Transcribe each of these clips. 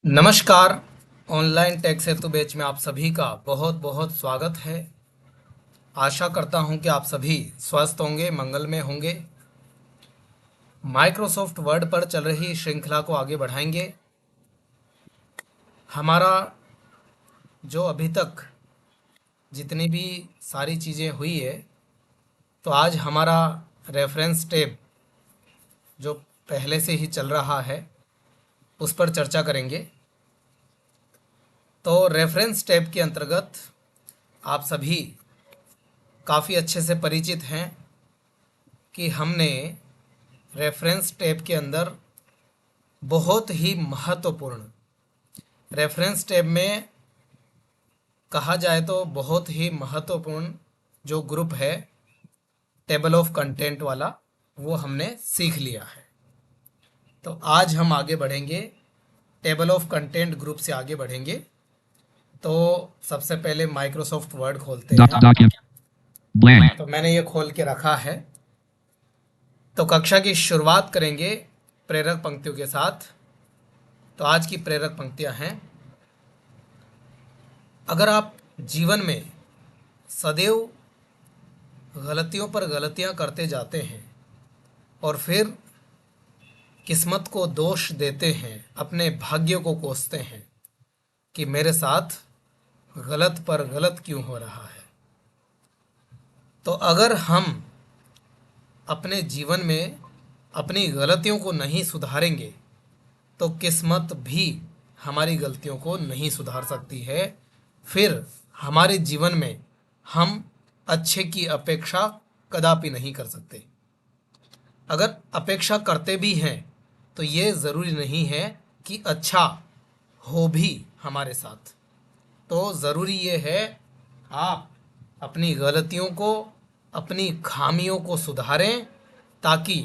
नमस्कार। Online take सेतु batch में आप सभी का बहुत बहुत स्वागत है। आशा करता हूं कि आप सभी स्वस्थ होंगे, मंगल में होंगे। माइक्रोसॉफ्ट वर्ड पर चल रही श्रृंखला को आगे बढ़ाएंगे। हमारा जो अभी तक जितनी भी सारी चीज़ें हुई है, तो आज हमारा रेफरेंस टैब जो पहले से ही चल रहा है उस पर चर्चा करेंगे। तो रेफरेंस टैब के अंतर्गत आप सभी काफ़ी अच्छे से परिचित हैं कि हमने रेफरेंस टैब के अंदर बहुत ही महत्वपूर्ण रेफरेंस टैब में कहा जाए तो बहुत ही महत्वपूर्ण जो ग्रुप है टेबल ऑफ कंटेंट वाला, वो हमने सीख लिया है। तो आज हम आगे बढ़ेंगे, टेबल ऑफ कंटेंट ग्रुप से आगे बढ़ेंगे। तो सबसे पहले माइक्रोसॉफ्ट वर्ड खोलते हैं। Blank. तो मैंने ये खोल के रखा है। तो कक्षा की शुरुआत करेंगे प्रेरक पंक्तियों के साथ। तो आज की प्रेरक पंक्तियां हैं, अगर आप जीवन में सदैव गलतियों पर गलतियां करते जाते हैं और फिर किस्मत को दोष देते हैं, अपने भाग्य को कोसते हैं कि मेरे साथ गलत पर गलत क्यों हो रहा है, तो अगर हम अपने जीवन में अपनी गलतियों को नहीं सुधारेंगे तो किस्मत भी हमारी गलतियों को नहीं सुधार सकती है। फिर हमारे जीवन में हम अच्छे की अपेक्षा कदापि नहीं कर सकते। अगर अपेक्षा करते भी हैं तो ये ज़रूरी नहीं है कि अच्छा हो भी हमारे साथ। तो ज़रूरी ये है आप अपनी गलतियों को, अपनी खामियों को सुधारें ताकि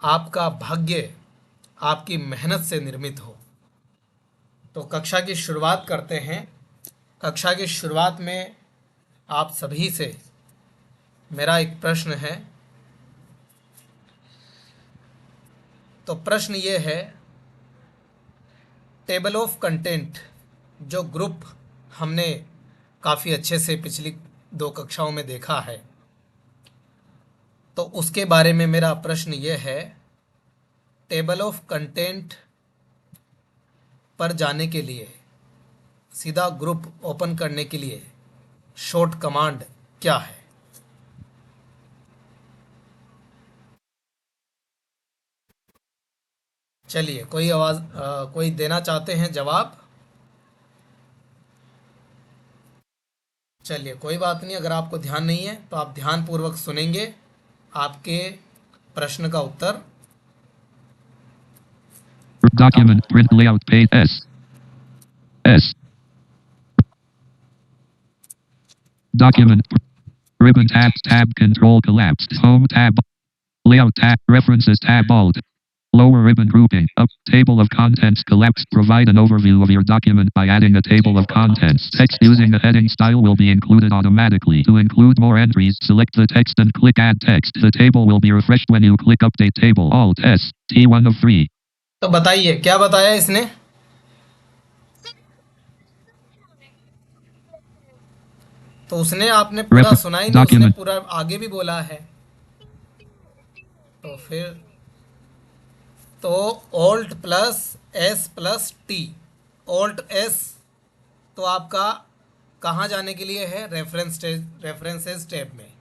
आपका भाग्य आपकी मेहनत से निर्मित हो। तो कक्षा की शुरुआत करते हैं। कक्षा की शुरुआत में आप सभी से मेरा एक प्रश्न है। तो प्रश्न ये है, टेबल ऑफ कंटेंट जो ग्रुप हमने काफ़ी अच्छे से पिछली 2 कक्षाओं में देखा है, तो उसके बारे में मेरा प्रश्न ये है, टेबल ऑफ कंटेंट पर जाने के लिए, सीधा ग्रुप ओपन करने के लिए शॉर्ट कमांड क्या है? चलिए, कोई आवाज़ कोई देना चाहते हैं जवाब? चलिए, कोई बात नहीं, अगर आपको ध्यान नहीं है तो आप ध्यानपूर्वक सुनेंगे आपके प्रश्न का उत्तर। Document print layout page S. Document ribbon tab control collapsed home tab layout tab references tab alt lower ribbon grouping up table of contents collapsed. Provide an overview of your document by adding a table of contents. Text using the heading style will be included automatically. To include more entries, select the text and click add text. The table will be refreshed when you click update table. Alt S T1 of 3. तो बताइए क्या बताया इसने? तो उसने, आपने पूरा सुना ही नहीं, उसने Document पूरा आगे भी बोला है। तो फिर तो alt plus S plus T, alt S तो आपका कहाँ जाने के लिए है? रेफरेंसेस टैब में।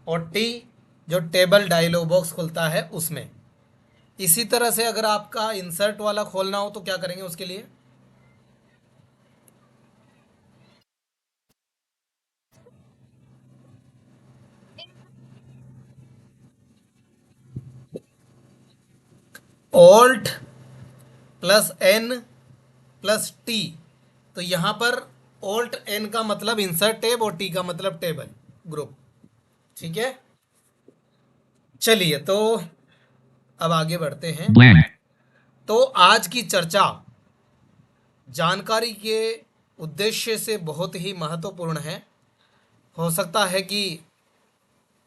और टी जो टेबल डायलॉग बॉक्स खुलता है उसमें। इसी तरह से अगर आपका इंसर्ट वाला खोलना हो तो क्या करेंगे उसके लिए? Alt plus N plus T. तो यहाँ पर ऑल्ट एन का मतलब इंसर्ट टैब और टी का मतलब टेबल ग्रुप। ठीक है, चलिए तो अब आगे बढ़ते हैं। blank. तो आज की चर्चा जानकारी के उद्देश्य से बहुत ही महत्वपूर्ण है। हो सकता है कि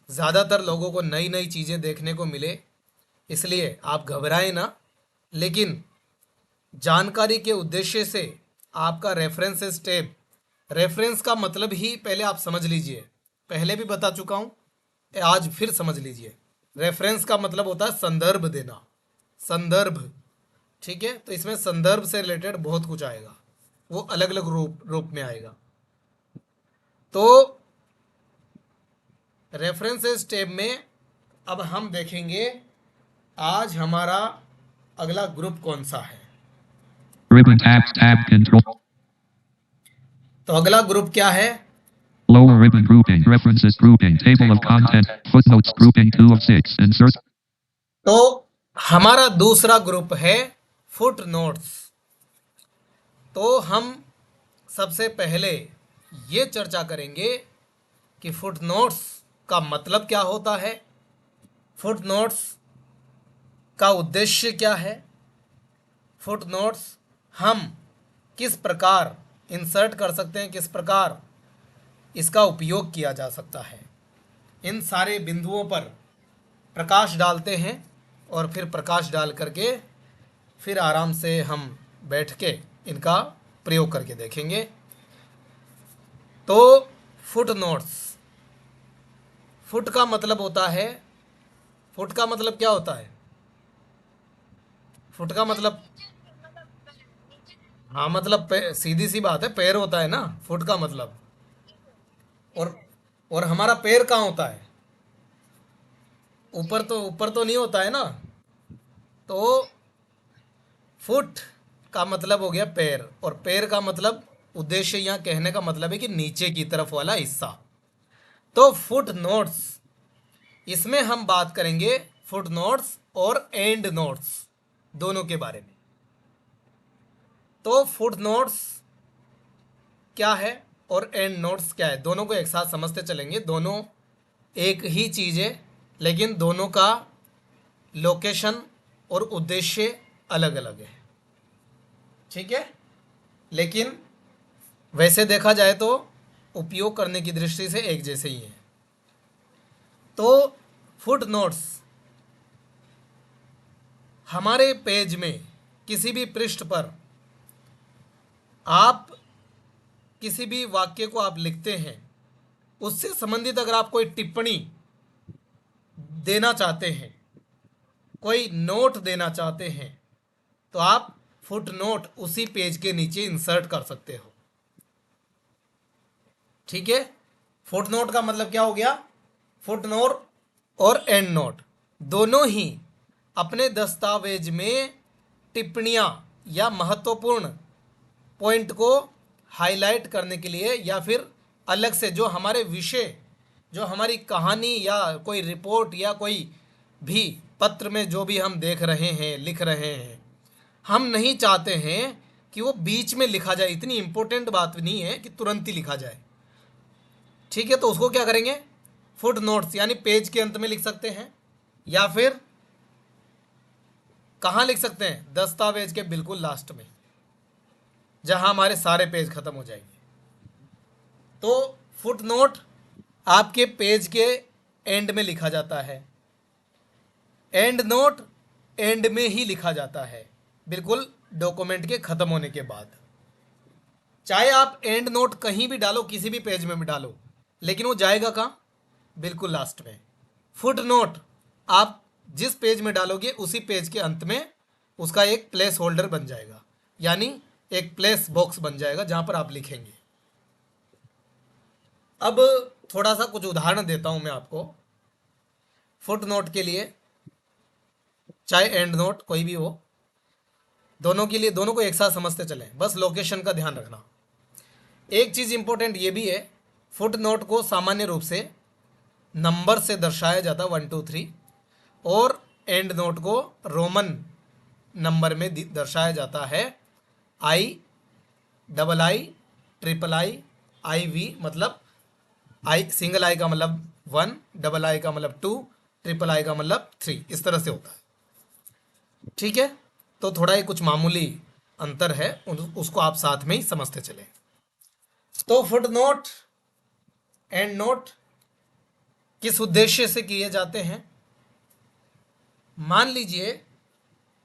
ज़्यादातर लोगों को नई नई चीज़ें देखने को मिले, इसलिए आप घबराएं ना। लेकिन जानकारी के उद्देश्य से आपका रेफरेंस स्टेप, रेफरेंस का मतलब ही पहले आप समझ लीजिए, पहले भी बता चुका हूँ, आज फिर समझ लीजिए। रेफरेंस का मतलब होता है संदर्भ देना, संदर्भ। ठीक है, तो इसमें संदर्भ से रिलेटेड बहुत कुछ आएगा, वो अलग अलग रूप में आएगा। तो रेफरेंस स्टेप में अब हम देखेंगे आज हमारा अगला ग्रुप कौन सा है। Ribbon tab control. तो अगला ग्रुप क्या है? Lower ribbon grouping. References grouping. Table of content. Footnotes grouping 2 of 6. Insert. तो हमारा दूसरा ग्रुप है फुट नोट्स। तो हम सबसे पहले ये चर्चा करेंगे कि फुट नोट्स का मतलब क्या होता है, फुट नोट्स का उद्देश्य क्या है, फुट नोट्स हम किस प्रकार इंसर्ट कर सकते हैं, किस प्रकार इसका उपयोग किया जा सकता है। इन सारे बिंदुओं पर प्रकाश डालते हैं और फिर प्रकाश डाल करके फिर आराम से हम बैठ के इनका प्रयोग करके देखेंगे। तो फुट नोट्स, फुट का मतलब होता है, फुट का मतलब क्या होता है? फुट का मतलब, हाँ मतलब सीधी सी बात है, पैर होता है ना फुट का मतलब। और और हमारा पैर कहाँ होता है? ऊपर तो नहीं होता है ना। तो फुट का मतलब हो गया पैर, और पैर का मतलब, उद्देश्य यहाँ कहने का मतलब है कि नीचे की तरफ वाला हिस्सा। तो फुट नोट्स, इसमें हम बात करेंगे फुट नोट्स और एंड नोट्स दोनों के बारे में। तो फुट नोट्स क्या है और एंड नोट्स क्या है, दोनों को एक साथ समझते चलेंगे। दोनों एक ही चीज़ है, लेकिन दोनों का लोकेशन और उद्देश्य अलग अलग है। ठीक है, लेकिन वैसे देखा जाए तो उपयोग करने की दृष्टि से एक जैसे ही है। तो फुट नोट्स हमारे पेज में किसी भी पृष्ठ पर आप किसी भी वाक्य को आप लिखते हैं, उससे संबंधित अगर आप कोई टिप्पणी देना चाहते हैं, कोई नोट देना चाहते हैं, तो आप फुट नोट उसी पेज के नीचे इंसर्ट कर सकते हो। ठीक है, फुट नोट का मतलब क्या हो गया? फुट नोट और एंड नोट दोनों ही अपने दस्तावेज में टिप्पणियां या महत्वपूर्ण पॉइंट को हाईलाइट करने के लिए, या फिर अलग से जो हमारे विषय, जो हमारी कहानी या कोई रिपोर्ट या कोई भी पत्र में जो भी हम देख रहे हैं, लिख रहे हैं, हम नहीं चाहते हैं कि वो बीच में लिखा जाए। इतनी इंपॉर्टेंट बात नहीं है कि तुरंत ही लिखा जाए। ठीक है, तो उसको क्या करेंगे? फुट नोट्स यानी पेज के अंत में लिख सकते हैं, या फिर कहाँ लिख सकते हैं? दस्तावेज के बिल्कुल लास्ट में, जहां हमारे सारे पेज खत्म हो जाएंगे। तो फुट नोट आपके पेज के एंड में लिखा जाता है, एंड नोट एंड में ही लिखा जाता है, बिल्कुल डॉक्यूमेंट के खत्म होने के बाद। चाहे आप एंड नोट कहीं भी डालो, किसी भी पेज में भी डालो, लेकिन वो जाएगा कहाँ? बिल्कुल लास्ट में। फुट नोट आप जिस पेज में डालोगे उसी पेज के अंत में उसका एक प्लेस होल्डर बन जाएगा, यानी एक प्लेस बॉक्स बन जाएगा जहां पर आप लिखेंगे। अब थोड़ा सा कुछ उदाहरण देता हूं मैं आपको फुट नोट के लिए, चाहे एंड नोट कोई भी हो, दोनों के लिए, दोनों को एक साथ समझते चलें, बस लोकेशन का ध्यान रखना। एक चीज़ इंपॉर्टेंट ये भी है, फुट नोट को सामान्य रूप से नंबर से दर्शाया जाता है 1 2 3, और एंड नोट को रोमन नंबर में दर्शाया जाता है I, double I, triple I, I V, मतलब आई, सिंगल आई का मतलब 1, डबल आई का मतलब 2, ट्रिपल आई का मतलब 3, इस तरह से होता है। ठीक है, तो थोड़ा ही कुछ मामूली अंतर है, उसको आप साथ में ही समझते चले। तो फुट नोट, एंड नोट किस उद्देश्य से किए जाते हैं? मान लीजिए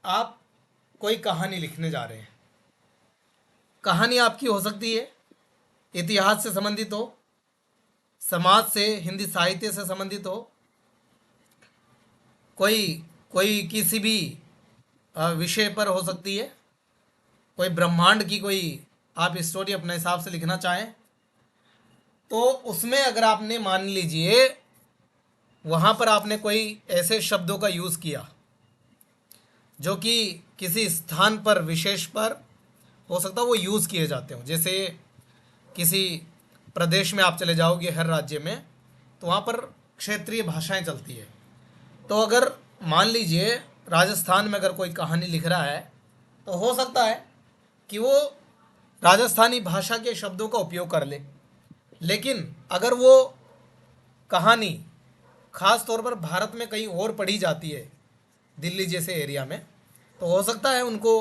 आप कोई कहानी लिखने जा रहे हैं। कहानी आपकी हो सकती है इतिहास से संबंधित हो, समाज से, हिंदी साहित्य से संबंधित हो, कोई कोई किसी भी विषय पर हो सकती है, कोई ब्रह्मांड की कोई आप स्टोरी अपने हिसाब से लिखना चाहें, तो उसमें अगर आपने मान लीजिए वहाँ पर आपने कोई ऐसे शब्दों का यूज़ किया जो कि किसी स्थान पर, विशेष पर हो सकता है वो यूज़ किए जाते हो। जैसे किसी प्रदेश में आप चले जाओगे, हर राज्य में, तो वहाँ पर क्षेत्रीय भाषाएं चलती है। तो अगर मान लीजिए राजस्थान में अगर कोई कहानी लिख रहा है तो हो सकता है कि वो राजस्थानी भाषा के शब्दों का उपयोग कर ले, लेकिन अगर वो कहानी ख़ास तौर पर भारत में कहीं और पढ़ी जाती है, दिल्ली जैसे एरिया में, तो हो सकता है उनको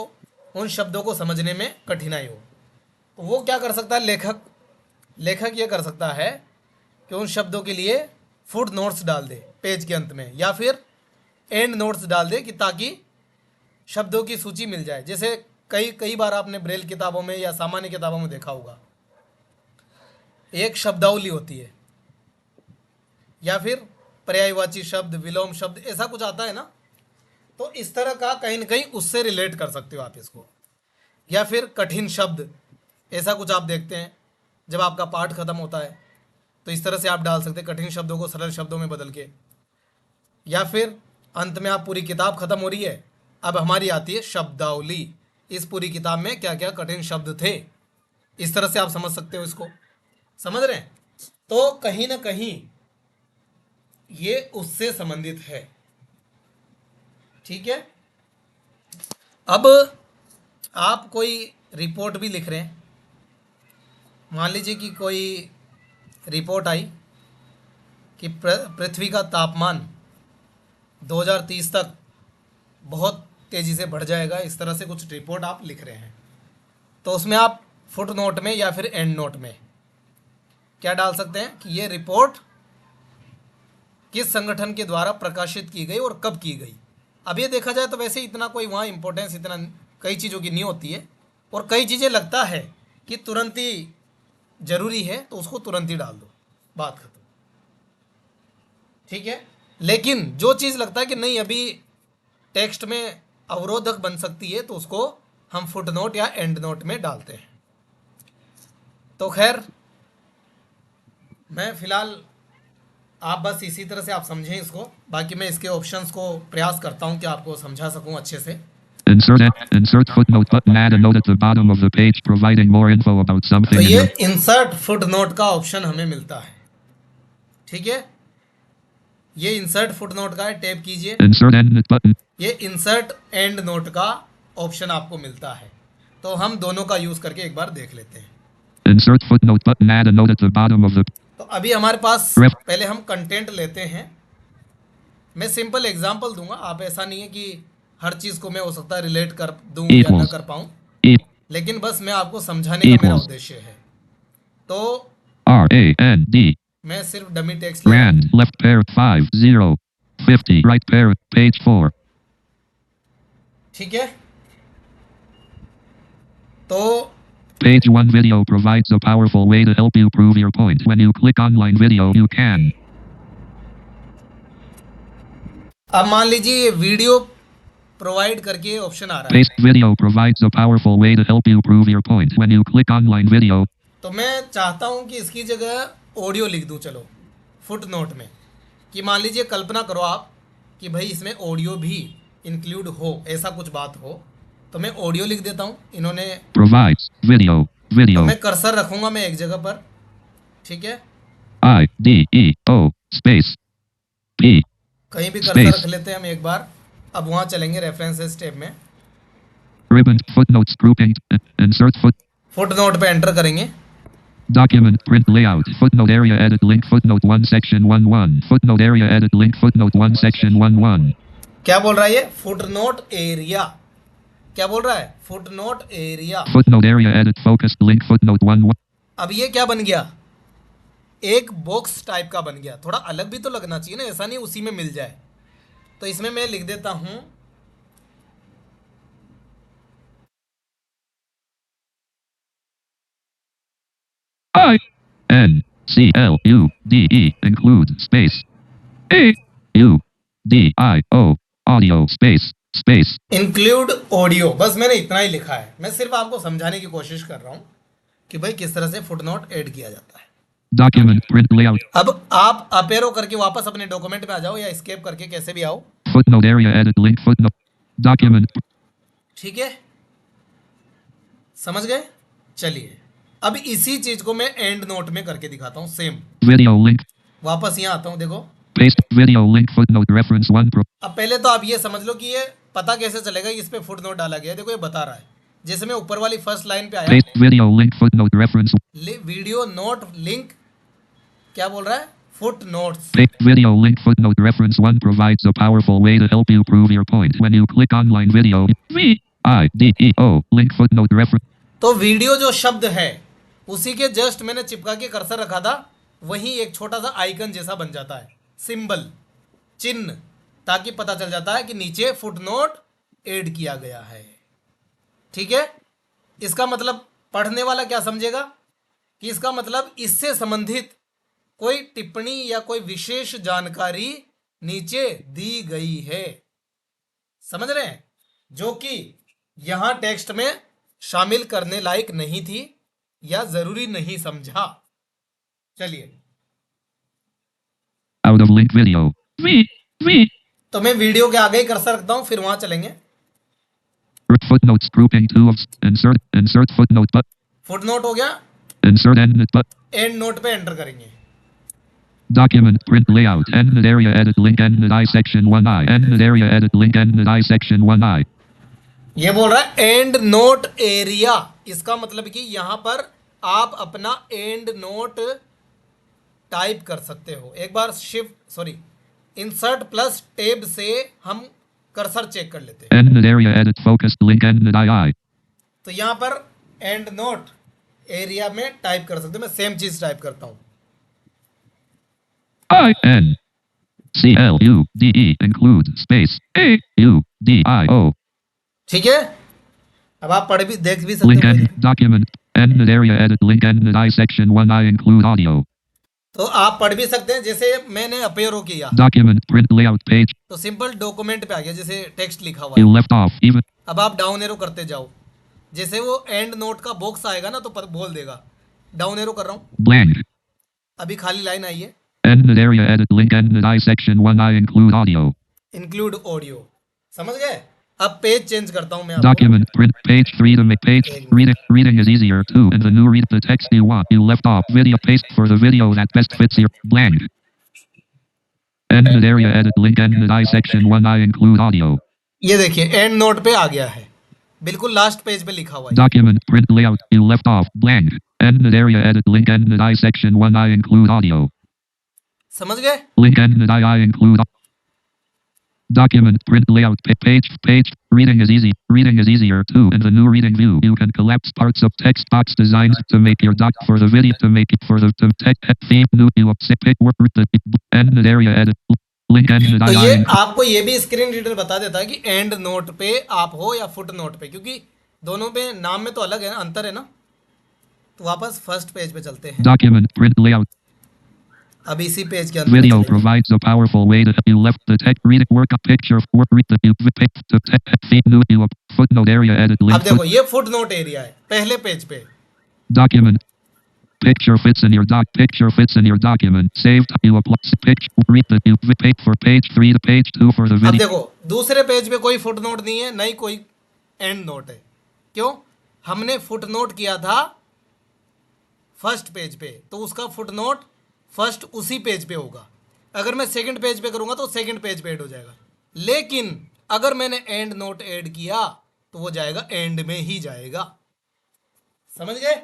उन शब्दों को समझने में कठिनाई हो। तो वो क्या कर सकता है, लेखक ये कर सकता है कि उन शब्दों के लिए फुट नोट्स डाल दे पेज के अंत में, या फिर एंड नोट्स डाल दे कि ताकि शब्दों की सूची मिल जाए। जैसे कई बार आपने ब्रेल किताबों में या सामान्य किताबों में देखा होगा, एक शब्दावली होती है या फिर पर्यायवाची शब्द, विलोम शब्द, ऐसा कुछ आता है ना। तो इस तरह का कहीं ना कहीं उससे रिलेट कर सकते हो आप इसको। या फिर कठिन शब्द, ऐसा कुछ आप देखते हैं जब आपका पाठ खत्म होता है, तो इस तरह से आप डाल सकते हैं कठिन शब्दों को सरल शब्दों में बदल के। या फिर अंत में आप पूरी किताब खत्म हो रही है, अब हमारी आती है शब्दावली, इस पूरी किताब में क्या क्या कठिन शब्द थे। इस तरह से आप समझ सकते हो इसको, समझ रहे हैं। तो कहीं ना कहीं ये उससे संबंधित है, ठीक है। अब आप कोई रिपोर्ट भी लिख रहे हैं, मान लीजिए कि कोई रिपोर्ट आई कि पृथ्वी का तापमान 2030 तक बहुत तेज़ी से बढ़ जाएगा, इस तरह से कुछ रिपोर्ट आप लिख रहे हैं। तो उसमें आप फुट नोट में या फिर एंड नोट में क्या डाल सकते हैं कि ये रिपोर्ट किस संगठन के द्वारा प्रकाशित की गई और कब की गई। अब ये देखा जाए तो वैसे इतना कोई वहाँ इम्पोर्टेंस इतना कई चीज़ों की नहीं होती है, और कई चीज़ें लगता है कि तुरंत ही ज़रूरी है तो उसको तुरंत ही डाल दो, बात खत्म, ठीक है। लेकिन जो चीज़ लगता है कि नहीं अभी टेक्स्ट में अवरोधक बन सकती है, तो उसको हम फुट नोट या एंड नोट में डालते हैं। तो खैर मैं फ़िलहाल आप बस इसी तरह से आप समझें इसको, बाकी मैं इसके ऑप्शंस को प्रयास करता हूं कि आपको समझा सकूं अच्छे से। Insert footnote button. Add a note at the bottom of the page providing more info about तो something. ये इंसर्ट फुट नोट का ऑप्शन हमें मिलता है, ठीक है। ये इंसर्ट फुट नोट का है, टैप कीजिए। Insert end button. ये इंसर्ट एंड नोट का ऑप्शन आपको मिलता है, तो हम दोनों का यूज़ करके एक बार देख लेते हैं। Insert footnote button. Add a note at the bottom of the. तो अभी हमारे पास पहले हम कंटेंट लेते हैं। मैं सिंपल एग्जांपल दूंगा, आप ऐसा नहीं है कि हर चीज़ को मैं हो सकता है रिलेट कर दूं या ना कर पाऊं, लेकिन बस मैं आपको समझाने का मेरा उद्देश्य है। तो RAND. मैं सिर्फ dummy text Rand left pair 5 0 50 right pair page 4. ठीक है। तो Page 1 video provides a powerful way to help you prove your point. When you click online video, you can. अब मान लीजिए ये वीडियो प्रोवाइड करके ऑप्शन आ रहा है। Paste video provides a powerful way to help you prove your point. When you click online video. तो मैं चाहता हूं कि इसकी जगह ऑडियो लिख दूं, चलो फुट नोट में, कि मान लीजिए कल्पना करो आप कि भाई इसमें ऑडियो भी इंक्लूड हो, ऐसा कुछ बात हो, तो मैं ऑडियो लिख देता हूं। इन्होंने Provides video. तो मैं कर्सर रखूंगा मैं एक जगह पर, ठीक है। IDEO space P. कहीं भी कर्सर रख लेते हैं हम एक बार। अब वहां चलेंगे रेफरेंसेस टैब में, Ribbon footnotes grouping. Insert footnote पे एंटर करेंगे। Document print layout footnote area edit link footnote 1 section 11 footnote area edit link footnote 1 section 11. क्या बोल रहा है ये? Footnote area. क्या बोल रहा है? Footnote area. Footnote area edit focused link footnote 1. अब ये क्या बन गया? एक बॉक्स टाइप का बन गया। थोड़ा अलग भी तो लगना चाहिए ना, ऐसा नहीं उसी में मिल जाए। तो इसमें मैं लिख देता हूं I N C L U D E include space A U D I O audio space include audio, बस मैंने इतना ही लिखा है। मैं सिर्फ आपको समझाने की कोशिश कर रहा हूँ कि भाई किस तरह से फुटनोट ऐड किया जाता है। document print layout अब आप अप एरो करके वापस अपने डॉक्यूमेंट में आ जाओ या एस्केप करके कैसे भी आओ, footnote area edit link footnote document ठीक है, समझ गए? चलिए अब इसी चीज को मैं एंड नोट में करके दिखाता हूँ सेम। video link वापस यहाँ आता हूँ, देखो। paste video link footnote reference 1 pro अब पहले तो आप ये समझ लो कि ये पता कैसे चलेगा कि इस पे फुट नोट डाला गया है। देखो ये बता रहा है, जैसे मैं ऊपर वाली फर्स्ट लाइन पे आया, paste video link footnote reference video note link, क्या बोल रहा है? Foot notes. paste video link footnote reference 1 provides a powerful way to help you prove your point when you click online video video link footnote reference तो video जो शब्द है उसी के जस्ट मैंने चिपका के कर्सर रखा था, वहीं एक छोटा सा आइकन जैसा बन जाता है, सिंबल, चिन्ह, ताकि पता चल जाता है कि नीचे फुटनोट ऐड किया गया है। ठीक है, इसका मतलब पढ़ने वाला क्या समझेगा कि इसका मतलब इससे संबंधित कोई टिप्पणी या कोई विशेष जानकारी नीचे दी गई है, समझ रहे हैं, जो कि यहां टेक्स्ट में शामिल करने लायक नहीं थी या जरूरी नहीं समझा। चलिए out of link video v तो मैं वीडियो के आगे ही कर्सर रखता हूं, फिर वहां चलेंगे। footnotes grouping 2 of insert footnote but footnote हो गया, insert end but and note पे एंटर करेंगे। document print layout end area edit link end I section 1I end area edit link end I section 1I ये बोल रहा है and note area, इसका मतलब कि यहां पर आप अपना एंड नोट टाइप कर सकते हो। एक बार इंसर्ट प्लस टेब से हम कर्सर चेक कर लेते हैं। end area edit focused link end I तो यहां पर एंड नोट एरिया में टाइप कर सकते हो। मैं सेम चीज टाइप करता हूं, I N C L U D E include space A U D I O ठीक है। अब आप पढ़ भी देख भी link सकते हो। end document end area edit link end I section 1I include audio तो आप पढ़ भी सकते हैं, जैसे मैंने अपेरो किया document print layout page तो सिंपल डॉक्यूमेंट पे आ गया, जैसे टेक्स्ट लिखा हुआ you है। left off even अब आप डाउन एरो करते जाओ, जैसे वो एंड नोट का बॉक्स आएगा ना तो बोल देगा। डाउन एरो कर रहा हूँ, blank अभी खाली लाइन आई है, end area edit link end I section 1I include audio include audio, समझ गए? अब पेज चेंज करता हूं मैं आपको। document print page 3 to make page reading is easier too in the new read the text you want you left off video paste for the video that best fits your blank end area edit link end I section 1I include audio ये देखिए and note पे आ गया है, बिल्कुल last page पे लिखा हुआ है। document print layout you left off blank end area edit link end I section 1I include audio समझ गए? link end I include document print layout page reading is easier too in the new reading view you can collapse parts of text box designs to make your doc for the video to make it for the text theme new you pick word the end area edit link end तो I ये आपको ये भी screen reader बता देता है कि and note पे आप हो या फुट नोट पे, क्योंकि दोनों पे नाम में तो अलग है ना, अंतर है ना। तो वापस फर्स्ट पेज पे चलते हैं। document print layout अब इसी पेज के अंदर video चलेंगे। provides a powerful way to you left the text read it work a picture work read the you pick the text theme new you footnote area edit अब link देखो ये foot note area है पहले page पे। document picture fits in your document saved you apply picture read the you pick for page 3 to page 2 for the अब video देखो दूसरे page पे कोई फुट नोट नहीं है, नहीं कोई एंड नोट है। क्यों? हमने फुट नोट किया था फर्स्ट पेज पे, तो उसका फुट नोट फर्स्ट उसी पेज पे होगा। अगर मैं सेकंड पेज पे करूंगा तो सेकंड पेज पे ऐड हो जाएगा, लेकिन अगर मैंने एंड नोट ऐड किया तो वो जाएगा एंड में ही जाएगा। समझ गए?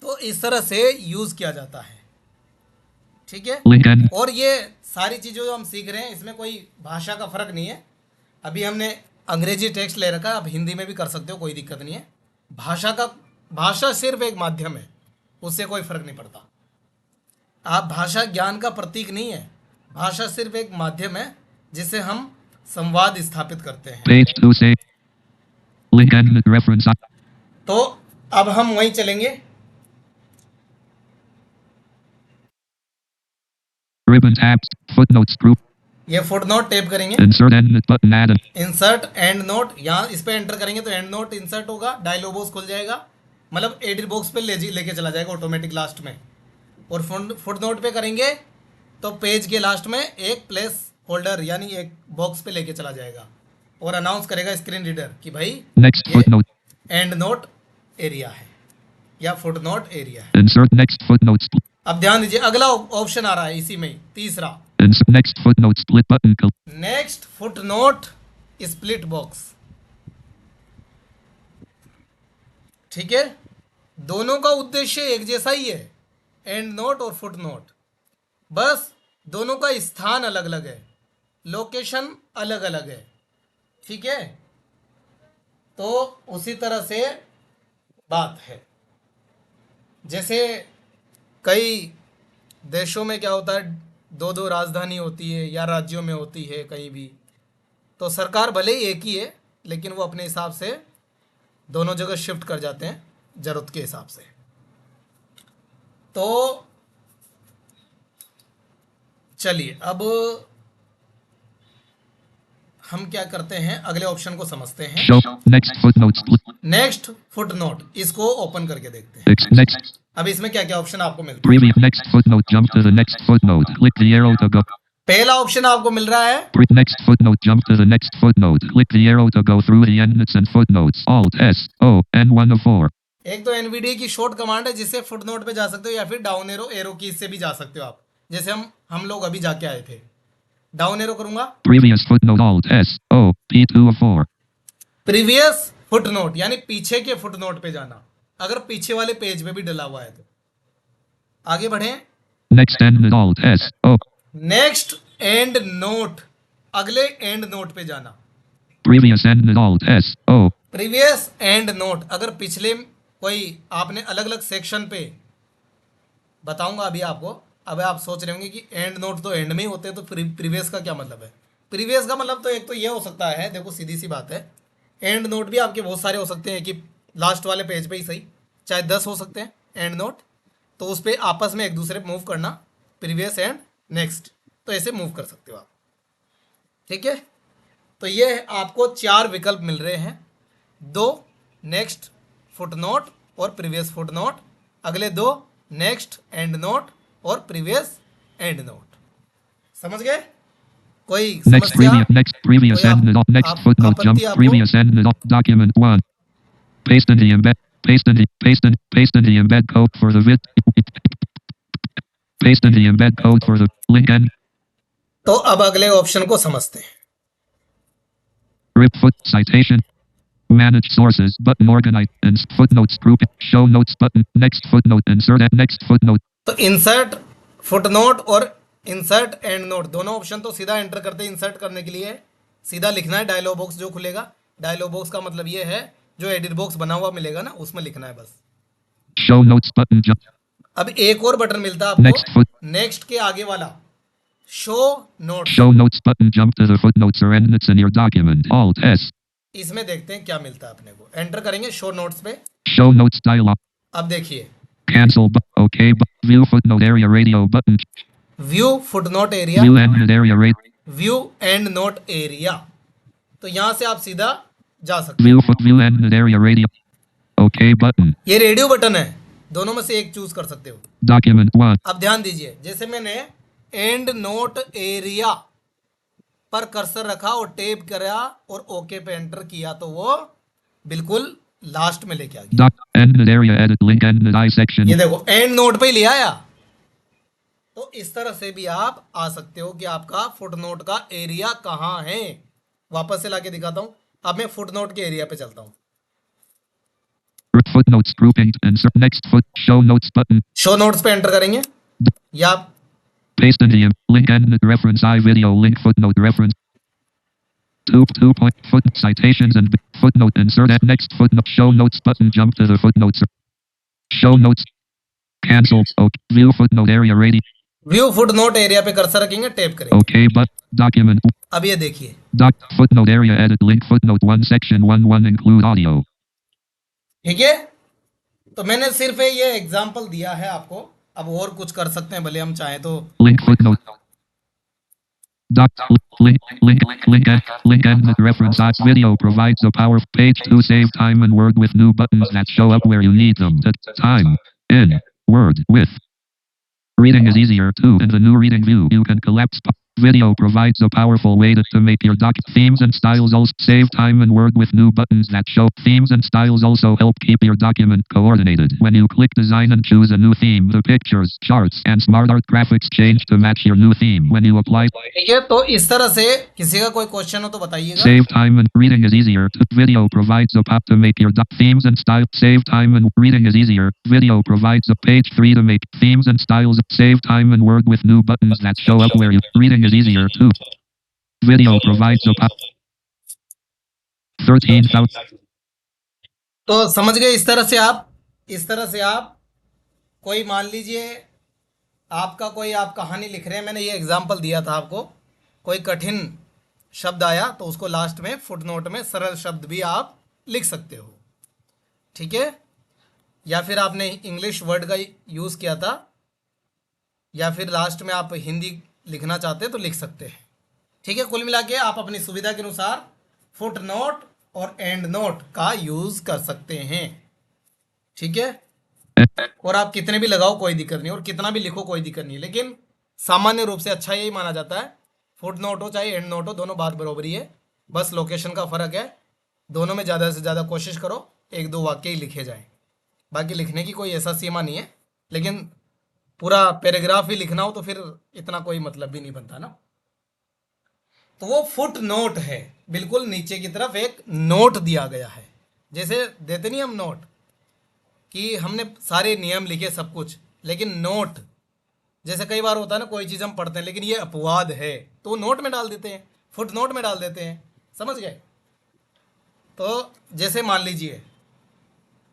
तो इस तरह से यूज किया जाता है, ठीक है। link end और ये सारी चीज़ें जो हम सीख रहे हैं इसमें कोई भाषा का फर्क नहीं है। अभी हमने अंग्रेजी टेक्स्ट ले रखा है, आप हिंदी में भी कर सकते हो, कोई दिक्कत नहीं है। भाषा सिर्फ एक माध्यम है, उससे कोई फर्क नहीं पड़ता। आप भाषा ज्ञान का प्रतीक नहीं है, भाषा सिर्फ एक माध्यम है जिससे हम संवाद स्थापित करते हैं। page 2 say link end reference तो अब हम वहीं चलेंगे। Ribbon tabs. Footnotes group. ये फुट नोट टेप करेंगे, Insert endnote button added. Insert and note, यहाँ इस पे एंटर करेंगे तो एंड नोट इंसर्ट होगा, डायलॉग बॉक्स खुल जाएगा, मतलब एडिट बॉक्स पे लेके चला जाएगा ऑटोमेटिक लास्ट में। और फुट नोट पे करेंगे तो पेज के लास्ट में एक प्लेस होल्डर यानी एक बॉक्स पे लेके चला जाएगा और अनाउंस करेगा स्क्रीन रीडर कि भाई Next ये footnote. एंड नोट एरिया है या फुट नोट एरिया है। Insert next footnote. अब ध्यान दीजिए, अगला ऑप्शन आ रहा है इसी में ही, तीसरा, Insert next footnote split button. Next foot note split box. ठीक है, दोनों का उद्देश्य एक जैसा ही है, एंड नोट और फुट नोट, बस दोनों का स्थान अलग अलग है, लोकेशन अलग अलग है। ठीक है, तो उसी तरह से बात है। जैसे कई देशों में क्या होता है, दो दो राजधानी होती है या राज्यों में होती है कहीं भी, तो सरकार भले ही एक ही है लेकिन वो अपने हिसाब से दोनों जगह शिफ्ट कर जाते हैं ज़रूरत के हिसाब से। तो चलिए अब हम क्या करते हैं, अगले ऑप्शन को समझते हैं। Show next footnote split. Next foot note, इसको ओपन करके देखते हैं। Next. अब इसमें क्या क्या ऑप्शन आपको मिलते हैं। Previous next footnote. Jump to the next footnote. Click the arrow to go. पहला ऑप्शन आपको मिल रहा है Next footnote. Jump to the next footnote. Click the arrow to go through the endnotes and footnotes. Alt S O N1 of 4. एक तो NVDA की short command है जिससे foot note पे जा सकते हो, या फिर डाउन एरो एरो की से भी जा सकते हो आप, जैसे हम लोग अभी जाके आए थे। डाउन एरो करूंगा, Previous footnote. Alt S O P2 of 4. Previous foot note यानी पीछे के फुट नोट पे जाना, अगर पीछे वाले पेज पे भी डला हुआ है तो। आगे बढ़े, Next endnote. Alt S O. Next and note, अगले एंड नोट पे जाना। Previous endnote. Alt S O. Previous and note, अगर पिछले कोई आपने अलग अलग सेक्शन पे, बताऊंगा अभी आपको। अब आप सोच रहे होंगे कि एंड नोट तो एंड में ही होते हैं, तो प्रीवियस का क्या मतलब है। प्रीवियस का मतलब तो एक तो ये हो सकता है, देखो सीधी सी बात है, एंड नोट भी आपके बहुत सारे हो सकते हैं कि लास्ट वाले पेज पे ही सही, चाहे 10 हो सकते हैं एंड नोट, तो उस पर आपस में एक दूसरे पे मूव करना, प्रीवियस एंड नेक्स्ट, तो ऐसे मूव कर सकते हो आप। ठीक है, तो ये आपको 4 विकल्प मिल रहे हैं, 2 नेक्स्ट फुट नोट और प्रीवियस फुट नोट, अगले 2 नेक्स्ट एंड नोट और प्रीवियस एंड नोट। समझ गए? कोई Next समस्या? previous कोई endnote. Next आप footnote. Jump. आपत्ति आपको? Previous endnote. Document 1. Paste in the embed. Paste in the embed code for the vid. Paste in the embed code for the link end. तो अब अगले ऑप्शन को समझते हैं। Rip foot citation. Manage sources button organize and footnotes group. Show notes button. Next footnote. Insert at next footnote. तो insert foot note और insert and note दोनों option तो सीधा एंटर करते हैं। इंसर्ट करने के लिए सीधा लिखना है, डायलॉग बॉक्स जो खुलेगा, डायलॉग बॉक्स का मतलब ये है जो एडिट बॉक्स बना हुआ मिलेगा ना, उसमें लिखना है बस। Show notes button. Jump. अब एक और बटन मिलता है Next आपको, foot. नेक्स्ट के आगे वाला, show note. Show notes button. Jump to the footnotes or endnotes in your document. Alt S. इसमें देखते हैं क्या मिलता है अपने को। एंटर करेंगे शो नोट्स पे। Show notes dialog. अब देखिए, Cancel. OK. View footnote area radio button. View foot note area, View endnote area radio. View and note area, तो यहाँ से आप सीधा जा सकते हैं। View endnote area radio. OK button. ये रेडियो बटन है, दोनों में से एक चूज कर सकते हो। Document 1. अब ध्यान दीजिए, जैसे मैंने एंड नोट एरिया पर कर्सर रखा और टेप करा और ओके पे एंटर किया तो वो बिल्कुल लास्ट में लेके आ गया। Endnote area edit link endnote I section. ये देखो एंड नोट पे ही ले आया। तो इस तरह से भी आप आ सकते हो कि आपका फुट नोट का एरिया कहाँ है। वापस से लाके दिखाता हूँ। अब मैं फुट नोट के एरिया पे चलता हूँ। Footnotes grouping. Insert next foot. Show notes button. Show notes पे एंटर करेंगे या Paste in the link endnote reference I video link footnote reference. 2 point foot citations and footnote insert at next footnote. Show notes button. Jump to the footnotes. Show notes. Cancel. OK. View footnote area radio. View foot note area पे cursor रखेंगे, tape करेंगे। OK but document. अब ये देखिए, Footnote area edit link footnote 1 section 1 include audio. ठीक है, तो मैंने सिर्फ ये एग्जाम्पल दिया है आपको, अब और कुछ कर सकते हैं भले हम चाहें तो। Link footnote. Link end reference video provides a power page to save time and word with new buttons that show up where you need them. Time in word with. Reading is easier too. In the new reading view, you can collapse. Video provides a powerful way to make your doc. Themes and styles also save time and word with new buttons that show. Themes and styles also help keep your document coordinated. When you click design and choose a new theme, the pictures, charts, and smart art graphics change to match your new theme. When you apply, ठीक है, तो इस तरह से किसी का कोई question हो तो बताइएगा। save time and reading is easier. Video provides a pop to make your themes and style. Save time and reading is easier. Video provides a page 3 to make themes and styles. Save time and word with new buttons that show up where you. Reading is easier too. Video provides a pop. 13,000. तो समझ गए, इस तरह से आप कोई मान लीजिए आपका कोई आप कहानी लिख रहे हैं, मैंने ये एग्जाम्पल दिया था आपको, कोई कठिन शब्द आया तो उसको लास्ट में फुटनोट में सरल शब्द भी आप लिख सकते हो, ठीक है। या फिर आपने इंग्लिश वर्ड का यूज़ किया था, या फिर लास्ट में आप हिंदी लिखना चाहते हैं तो लिख सकते हैं, ठीक है। कुल मिला के आप अपनी सुविधा के अनुसार फुट नोट और एंड नोट का यूज़ कर सकते हैं, ठीक है। और आप कितने भी लगाओ कोई दिक्कत नहीं, और कितना भी लिखो कोई दिक्कत नहीं, लेकिन सामान्य रूप से अच्छा यही माना जाता है, फुट नोट हो चाहे एंड नोट हो, दोनों बात बराबरी है, बस लोकेशन का फ़र्क है। दोनों में ज़्यादा से ज़्यादा कोशिश करो 1-2 वाक्य ही लिखे जाएं, बाकी लिखने की कोई ऐसा सीमा नहीं है, लेकिन पूरा पैराग्राफ ही लिखना हो तो फिर इतना कोई मतलब भी नहीं बनता ना। तो वो फुट नोट है, बिल्कुल नीचे की तरफ एक नोट दिया गया है, जैसे देते नहीं हम नोट कि हमने सारे नियम लिखे सब कुछ, लेकिन नोट जैसे कई बार होता है ना, कोई चीज़ हम पढ़ते हैं लेकिन ये अपवाद है तो वो नोट में डाल देते हैं, फुट नोट में डाल देते हैं, समझ गए। तो जैसे मान लीजिए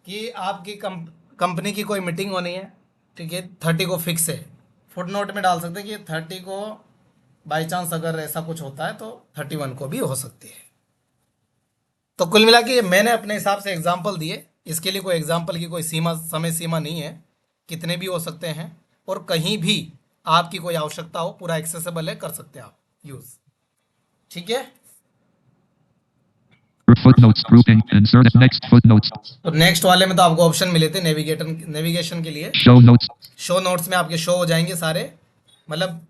कि आपकी कंपनी की कोई मीटिंग होनी है, ठीक है, 30 को फिक्स है, फुट नोट में डाल सकते हैं कि 30 को बाई चांस अगर ऐसा कुछ होता है तो 31 को भी हो सकती है। तो कुल मिला के मैंने अपने हिसाब से एग्जाम्पल दिए, इसके लिए कोई एग्जाम्पल की कोई समय सीमा नहीं है, कितने भी हो सकते हैं, और कहीं भी आपकी कोई आवश्यकता हो पूरा एक्सेसिबल है, कर सकते हैं आप यूज़, ठीक है। Footnotes grouping. Insert next footnotes. तो नेक्स्ट वाले में तो आपको ऑप्शन मिले थे नेविगेशन के लिए। Show notes. शो नोट्स में आपके शो हो जाएंगे सारे, मतलब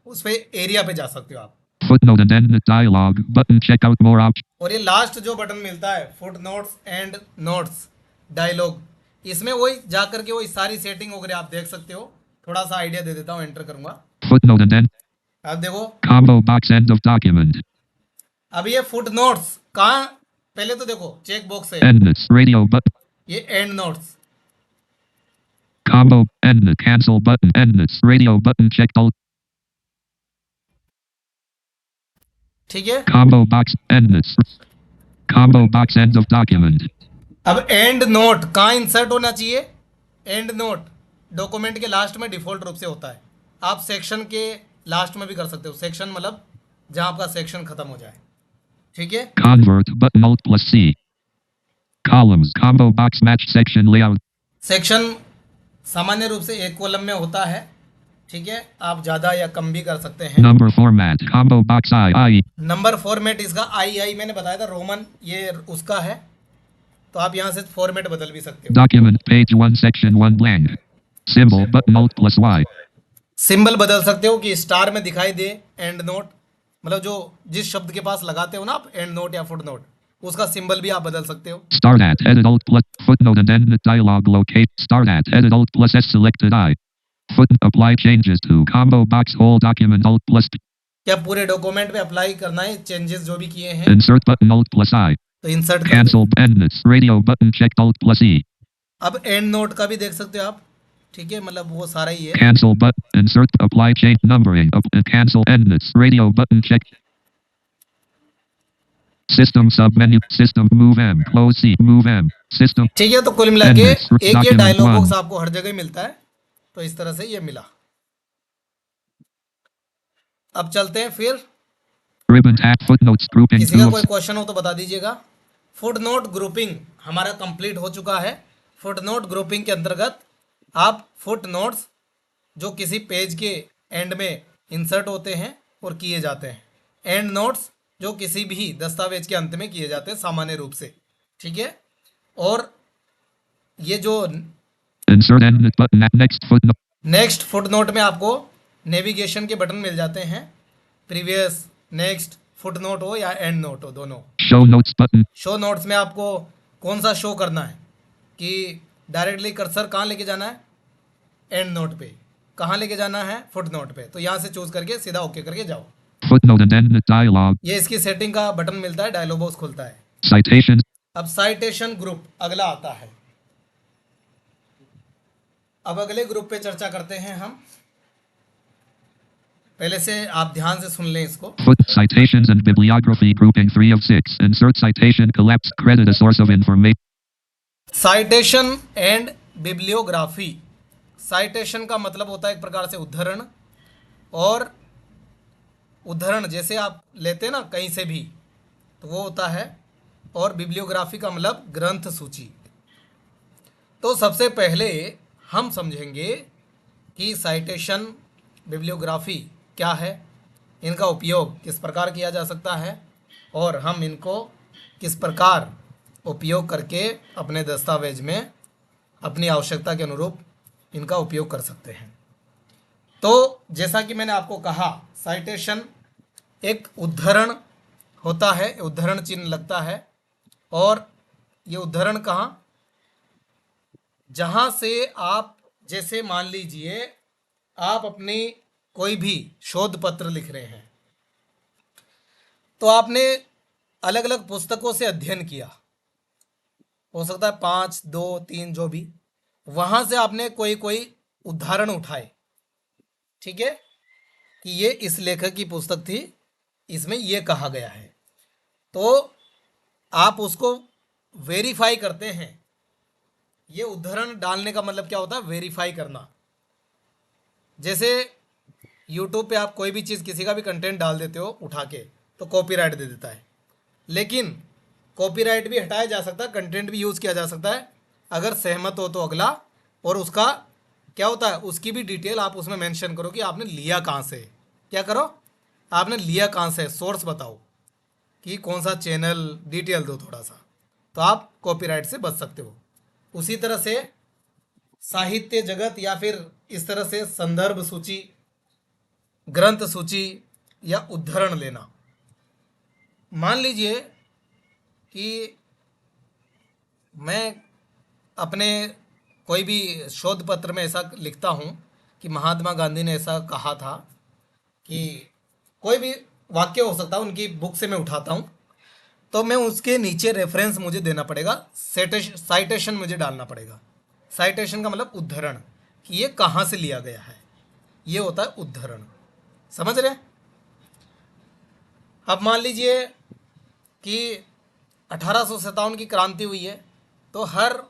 उस पे एरिया पे जा सकते हो आप। Footnote and end dialogue button. Check out more options. और ये लास्ट जो बटन मिलता है footnotes endnotes dialog, इसमें वही जा करके वही सारी सेटिंग वगैरह आप देख सकते हो। थोड़ा सा आइडिया दे देता हूँ, एंटर करूंगा, Footnote and end. अब देखो Combo box end of document. अब ये फुट नोट्स कहाँ, पहले तो देखो चेक बॉक्स है, End this radio button. ये and notes, Combo end the cancel button. End this radio button. Checked all. ठीक है। Combo box end this. Combo box end of document. अब एंड नोट कहाँ इंसर्ट होना चाहिए, and note document के last में default रूप से होता है, आप सेक्शन के लास्ट में भी कर सकते हो, सेक्शन मतलब जहाँ आपका सेक्शन खत्म हो जाए, ठीक है। Convert button alt plus C. Columns combo box match section layout. Section सामान्य रूप से एक कॉलम में होता है, ठीक है, आप ज़्यादा या कम भी कर सकते हैं। Number format combo box I. Number format इसका आई मैंने बताया था रोमन, ये उसका है, तो आप यहाँ से फॉर्मेट बदल भी सकते हो। Document page 1 section 1 blank. Symbol button alt plus Y. Symbol बदल सकते हो कि स्टार में दिखाई दे एंड नोट, मतलब जो जिस शब्द के पास लगाते हो ना आप एंड नोट या फुट नोट, उसका सिंबल भी आप बदल सकते हो। Start at edit alt plus footnote and end the dialog locate. Start at edit alt plus S selected I. Foot apply changes to combo box whole document alt plus P. क्या पूरे document पे apply करना है changes जो भी किए हैं, Insert button alt plus I. तो इंसर्ट कर Cancel end this radio button checked alt plus E. अब एंड नोट का भी देख सकते हो आप, ठीक है, मतलब वो सारा ही है। Cancel button insert apply change numbering up and cancel end this radio button checked. System sub menu system move M close C move M system. ठीक है, तो कुल मिला के Endless, एक ये document डायलॉग one. बॉक्स आपको हर जगह मिलता है, तो इस तरह से ये मिला। अब चलते हैं फिर, Ribbon tab footnotes grouping किसी का two कोई of क्वेश्चन हो तो बता दीजिएगा। फुट नोट ग्रुपिंग हमारा कंप्लीट हो चुका है, फुटनोट ग्रुपिंग के अंतर्गत आप फुटनोट्स जो किसी पेज के एंड में इंसर्ट होते हैं और किए जाते हैं, एंड नोट्स जो किसी भी दस्तावेज के अंत में किए जाते हैं सामान्य रूप से, ठीक है। और ये जो Insert endnote button at next footnote. Next footnote में आपको नेविगेशन के बटन मिल जाते हैं, प्रीवियस, नेक्स्ट, फुटनोट हो या एंड नोट हो, दोनों। Show notes button. Show notes में आपको कौन सा शो करना है कि डायरेक्टली कर्सर कहाँ लेके जाना है, एंड नोट पे, कहाँ लेके जाना है, फुट नोट पे। तो यहाँ से चूज करके सीधा ओके करके जाओ। Footnote and endnote dialog. ये इसकी सेटिंग का बटन मिलता है, डायलॉग बॉक्स खुलता है। Citation. अब साइटेशन ग्रुप अगला आता है। अब अगले ग्रुप पे चर्चा करते हैं हम। पहले से आप ध्यान से सुन लें इसको। Foot citations and bibliography grouping 3 of 6. Insert citation collapse credit a source of information. Citation and bibliography. Citation का मतलब होता है एक प्रकार से उद्धरण, और उद्धरण जैसे आप लेते हैं ना कहीं से भी, तो वो होता है। और बिब्लियोग्राफी का मतलब ग्रंथ सूची। तो सबसे पहले हम समझेंगे कि साइटेशन, बिब्लियोग्राफी क्या है, इनका उपयोग किस प्रकार किया जा सकता है, और हम इनको किस प्रकार उपयोग करके अपने दस्तावेज में अपनी आवश्यकता के अनुरूप इनका उपयोग कर सकते हैं। तो जैसा कि मैंने आपको कहा, साइटेशन एक उद्धरण होता है, उद्धरण चिन्ह लगता है। और ये उद्धरण कहाँ, जहाँ से आप, जैसे मान लीजिए आप अपनी कोई भी शोध पत्र लिख रहे हैं, तो आपने अलग अलग पुस्तकों से अध्ययन किया, हो सकता है 5, 2, 3 जो भी, वहाँ से आपने कोई कोई उदाहरण उठाए, ठीक है, कि ये इस लेखक की पुस्तक थी, इसमें ये कहा गया है। तो आप उसको वेरीफाई करते हैं। ये उद्धरण डालने का मतलब क्या होता है, वेरीफाई करना। जैसे यूट्यूब पे आप कोई भी चीज़, किसी का भी कंटेंट डाल देते हो उठा के, तो कॉपीराइट दे देता है। लेकिन कॉपीराइट भी हटाया जा सकता है, कंटेंट भी यूज़ किया जा सकता है, अगर सहमत हो तो अगला। और उसका क्या होता है, उसकी भी डिटेल आप उसमें मेंशन करो कि आपने लिया कहाँ से। क्या करो, आपने लिया कहाँ से, सोर्स बताओ कि कौन सा चैनल, डिटेल दो थोड़ा सा, तो आप कॉपीराइट से बच सकते हो। उसी तरह से साहित्य जगत, या फिर इस तरह से संदर्भ सूची, ग्रंथ सूची या उद्धरण लेना। मान लीजिए कि मैं अपने कोई भी शोध पत्र में ऐसा लिखता हूँ कि महात्मा गांधी ने ऐसा कहा था, कि कोई भी वाक्य हो सकता है, उनकी बुक से मैं उठाता हूँ, तो मैं उसके नीचे रेफरेंस मुझे देना पड़ेगा, साइटेशन मुझे डालना पड़ेगा। साइटेशन का मतलब उद्धरण, कि ये कहाँ से लिया गया है, ये होता है उद्धरण। समझ रहे हैं? अब मान लीजिए कि 1857 की क्रांति हुई है, तो हर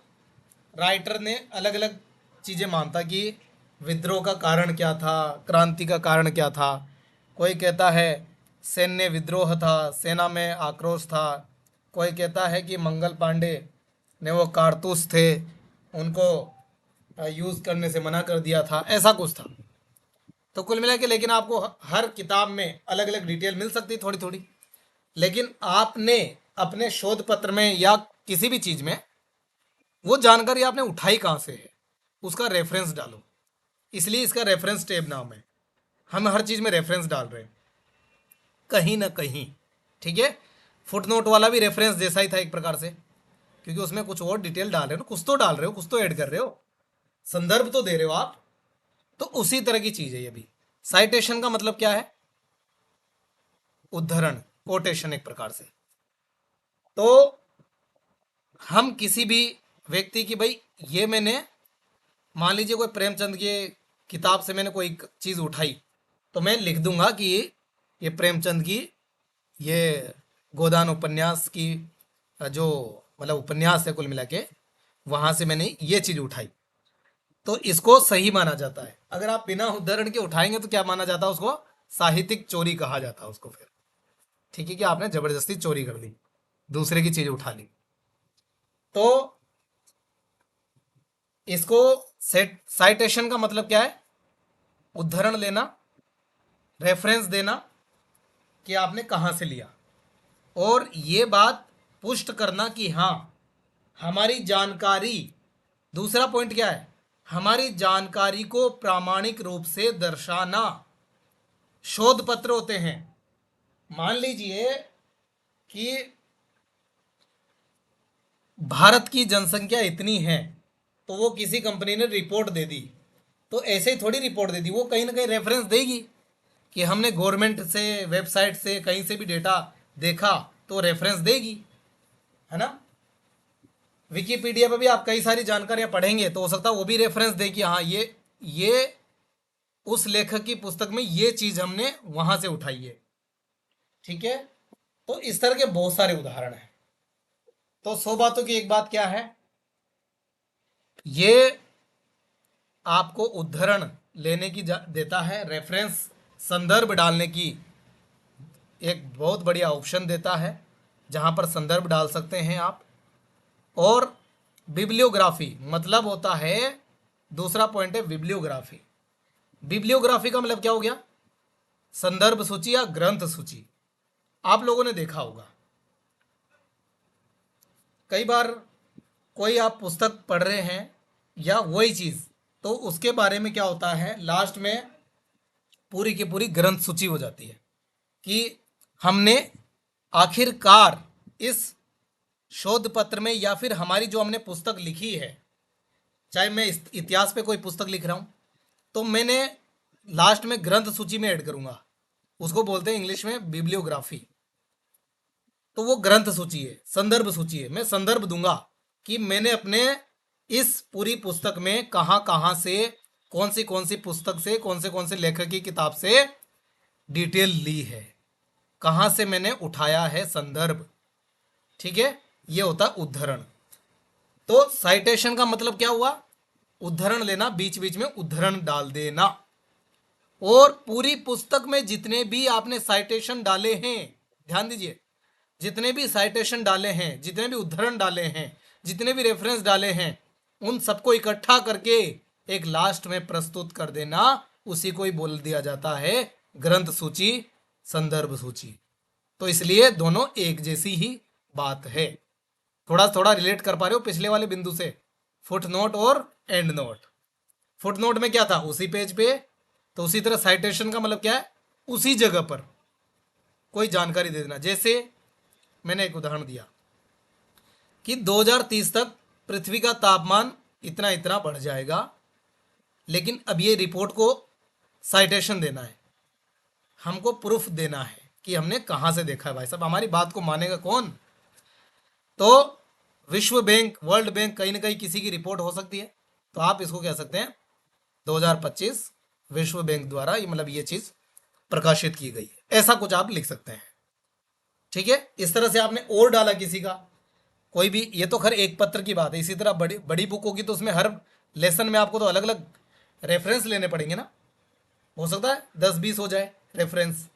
राइटर ने अलग अलग चीज़ें मानता कि विद्रोह का कारण क्या था, क्रांति का कारण क्या था। कोई कहता है सैन्य विद्रोह था, सेना में आक्रोश था। कोई कहता है कि मंगल पांडे ने वो कारतूस थे, उनको यूज़ करने से मना कर दिया था, ऐसा कुछ था। तो कुल मिला के, लेकिन आपको हर किताब में अलग अलग डिटेल मिल सकती है थोड़ी थोड़ी, लेकिन आपने अपने शोध पत्र में या किसी भी चीज़ में वो जानकारी आपने उठाई कहाँ से है, उसका रेफरेंस डालो। इसलिए इसका रेफरेंस टैब नाम है। हम हर चीज़ में रेफरेंस डाल रहे हैं कहीं ना कहीं, ठीक है। फुटनोट वाला भी रेफरेंस जैसा ही था एक प्रकार से, क्योंकि उसमें कुछ और डिटेल डाल रहे हो, कुछ तो डाल रहे हो, कुछ तो ऐड कर रहे हो, संदर्भ तो दे रहे हो आप। तो उसी तरह की चीज़ है ये भी। साइटेशन का मतलब क्या है, उद्धरण, कोटेशन एक प्रकार से। तो हम किसी भी व्यक्ति की, भाई ये मैंने, मान लीजिए कोई प्रेमचंद की किताब से मैंने कोई चीज़ उठाई, तो मैं लिख दूंगा कि ये प्रेमचंद की, ये गोदान उपन्यास की जो मतलब उपन्यास है कुल मिला के, वहाँ से मैंने ये चीज़ उठाई, तो इसको सही माना जाता है। अगर आप बिना उद्धरण के उठाएंगे तो क्या माना जाता है, उसको साहित्यिक चोरी कहा जाता है उसको फिर, ठीक है, कि आपने जबरदस्ती चोरी कर ली, दूसरे की चीज़ उठा ली। तो इसको साइटेशन का मतलब क्या है? उद्धरण लेना, रेफरेंस देना कि आपने कहाँ से लिया, और ये बात पुष्ट करना कि हाँ हमारी जानकारी, दूसरा पॉइंट क्या है? हमारी जानकारी को प्रामाणिक रूप से दर्शाना। शोध पत्र होते हैं, मान लीजिए कि भारत की जनसंख्या इतनी है, तो वो किसी कंपनी ने रिपोर्ट दे दी, तो ऐसे ही थोड़ी रिपोर्ट दे दी, वो कहीं ना कहीं रेफरेंस देगी कि हमने गवर्नमेंट से, वेबसाइट से, कहीं से भी डेटा देखा, तो रेफरेंस देगी, है ना। विकीपीडिया पे भी आप कई सारी जानकारियां पढ़ेंगे तो हो सकता है वो भी रेफरेंस दे कि हाँ ये उस लेखक की पुस्तक में ये चीज हमने वहां से उठाई है। ठीक है, तो इस तरह के बहुत सारे उदाहरण हैं। तो 100 बातों की एक बात क्या है, ये आपको उद्धरण लेने की देता है, रेफरेंस, संदर्भ डालने की एक बहुत बढ़िया ऑप्शन देता है, जहां पर संदर्भ डाल सकते हैं आप। और बिब्लियोग्राफी मतलब होता है, दूसरा पॉइंट है बिब्लियोग्राफी। बिब्लियोग्राफी का मतलब क्या हो गया? संदर्भ सूची या ग्रंथ सूची। आप लोगों ने देखा होगा कई बार कोई आप पुस्तक पढ़ रहे हैं या वही चीज, तो उसके बारे में क्या होता है, लास्ट में पूरी की पूरी ग्रंथ सूची हो जाती है कि हमने आखिरकार इस शोध पत्र में, या फिर हमारी जो हमने पुस्तक लिखी है, चाहे मैं इतिहास पे कोई पुस्तक लिख रहा हूं, तो मैंने लास्ट में ग्रंथ सूची में ऐड करूंगा, उसको बोलते हैं इंग्लिश में बिब्लियोग्राफी। तो वो ग्रंथ सूची है, संदर्भ सूची है, मैं संदर्भ दूंगा कि मैंने अपने इस पूरी पुस्तक में कहां कहां से, कौन सी पुस्तक से, कौन से लेखक की किताब से डिटेल ली है, कहां से मैंने उठाया है संदर्भ। ठीक है, ये होता उद्धरण। तो साइटेशन का मतलब क्या हुआ? उद्धरण लेना, बीच बीच में उद्धरण डाल देना। और पूरी पुस्तक में जितने भी आपने साइटेशन डाले हैं, ध्यान दीजिए, जितने भी साइटेशन डाले हैं, जितने भी उद्धरण डाले हैं, जितने भी रेफरेंस डाले हैं, उन सबको इकट्ठा करके एक लास्ट में प्रस्तुत कर देना, उसी को ही बोल दिया जाता है ग्रंथ सूची, संदर्भ सूची। तो इसलिए दोनों एक जैसी ही बात है। थोड़ा थोड़ा रिलेट कर पा रहे हो पिछले वाले बिंदु से, फुट नोट और एंड नोट। फुट नोट में क्या था? उसी पेज पे। तो उसी तरह साइटेशन का मतलब क्या है? उसी जगह पर कोई जानकारी दे देना। जैसे मैंने एक उदाहरण दिया कि 2030 तक पृथ्वी का तापमान इतना इतना बढ़ जाएगा, लेकिन अब ये रिपोर्ट को साइटेशन देना है, हमको प्रूफ देना है कि हमने कहां से देखा है। भाई साहब, हमारी बात को मानेगा कौन? तो विश्व बैंक, वर्ल्ड बैंक, कहीं ना कहीं किसी की रिपोर्ट हो सकती है, तो आप इसको कह सकते हैं 2025 विश्व बैंक द्वारा ये, मतलब ये चीज प्रकाशित की गई है, ऐसा कुछ आप लिख सकते हैं। ठीक है, इस तरह से आपने और डाला किसी का कोई भी, ये तो खैर एक पत्र की बात है, इसी तरह बड़ी बड़ी बुक होगी तो उसमें हर लेसन में आपको तो अलग अलग रेफरेंस लेने पड़ेंगे ना, हो सकता है 10-20 हो जाए रेफरेंस,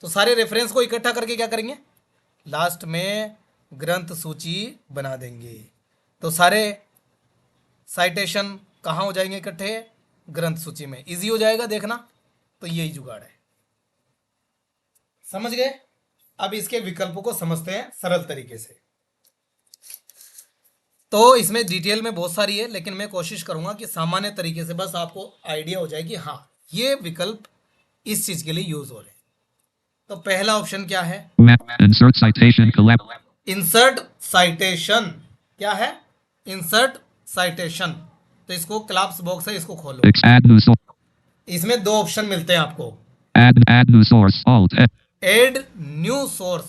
तो सारे रेफरेंस को इकट्ठा करके क्या करेंगे, लास्ट में ग्रंथ सूची बना देंगे। तो सारे साइटेशन कहाँ हो जाएंगे इकट्ठे? ग्रंथ सूची में। इजी हो जाएगा देखना। तो यही जुगाड़ है, समझ गए? अब इसके विकल्पों को समझते हैं सरल तरीके से। तो इसमें डिटेल में बहुत सारी है, लेकिन मैं कोशिश करूंगा कि सामान्य तरीके से बस आपको आइडिया हो जाए कि हाँ ये विकल्प इस चीज के लिए यूज हो रहे हैं। तो पहला ऑप्शन क्या है? Insert citation collapse. Insert citation. क्या है? Insert citation. तो इसको क्लाप्स बॉक्स है, इसको खोलो। Add new source. इसमें दो ऑप्शन मिलते हैं आपको। Add new source. Alt F. Add new source,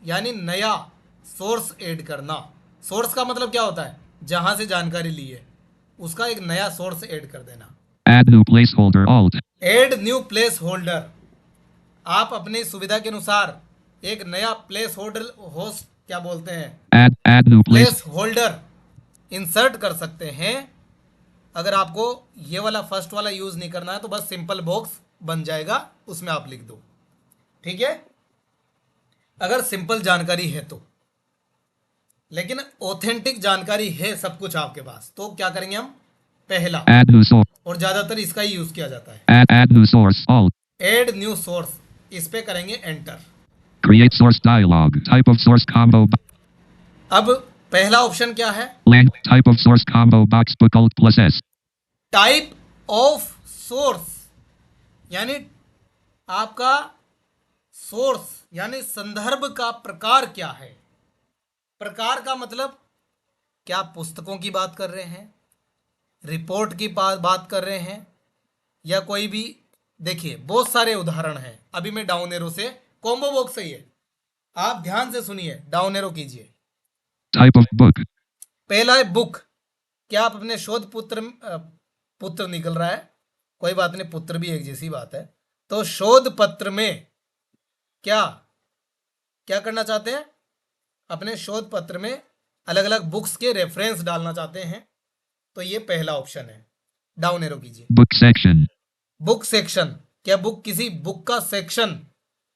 यानी नया सोर्स ऐड करना। सोर्स का मतलब क्या होता है? जहां से जानकारी ली है उसका एक नया सोर्स ऐड कर देना। Add new placeholder. Alt. Add new placeholder, आप अपनी सुविधा के अनुसार एक नया प्लेस होल्डर, होस्ट क्या बोलते हैं, Add new place. Place holder insert कर सकते हैं। अगर आपको ये वाला फर्स्ट वाला यूज नहीं करना है तो बस सिंपल बॉक्स बन जाएगा, उसमें आप लिख दो। ठीक है, अगर सिंपल जानकारी है तो। लेकिन ऑथेंटिक जानकारी है सब कुछ आपके पास, तो क्या करेंगे हम? पहला, Add new source. और ज्यादातर इसका ही यूज किया जाता है। Add new source. Alt. Add new source, इस पे करेंगे enter. Create source dialog. Type of source combo. अब पहला ऑप्शन क्या है? Lang. Type of source combo box book Alt plus S. Type of source, यानी आपका सोर्स यानी संदर्भ का प्रकार क्या है। प्रकार का मतलब क्या आप पुस्तकों की बात कर रहे हैं, रिपोर्ट की बात कर रहे हैं, या कोई भी। देखिए बहुत सारे उदाहरण हैं। अभी मैं डाउन एरो से, कॉम्बो बॉक्स सही है, आप ध्यान से सुनिए, डाउन एरो कीजिए। Type of book. पहला है बुक। क्या आप अपने शोध पुत्र निकल रहा है, कोई बात नहीं, पुत्र भी एक जैसी बात है। तो शोध पत्र में क्या क्या करना चाहते हैं, अपने शोध पत्र में अलग अलग बुक्स के रेफरेंस डालना चाहते हैं, तो ये पहला ऑप्शन है। डाउन एरो कीजिए। Book section. बुक सेक्शन, क्या बुक किसी बुक का सेक्शन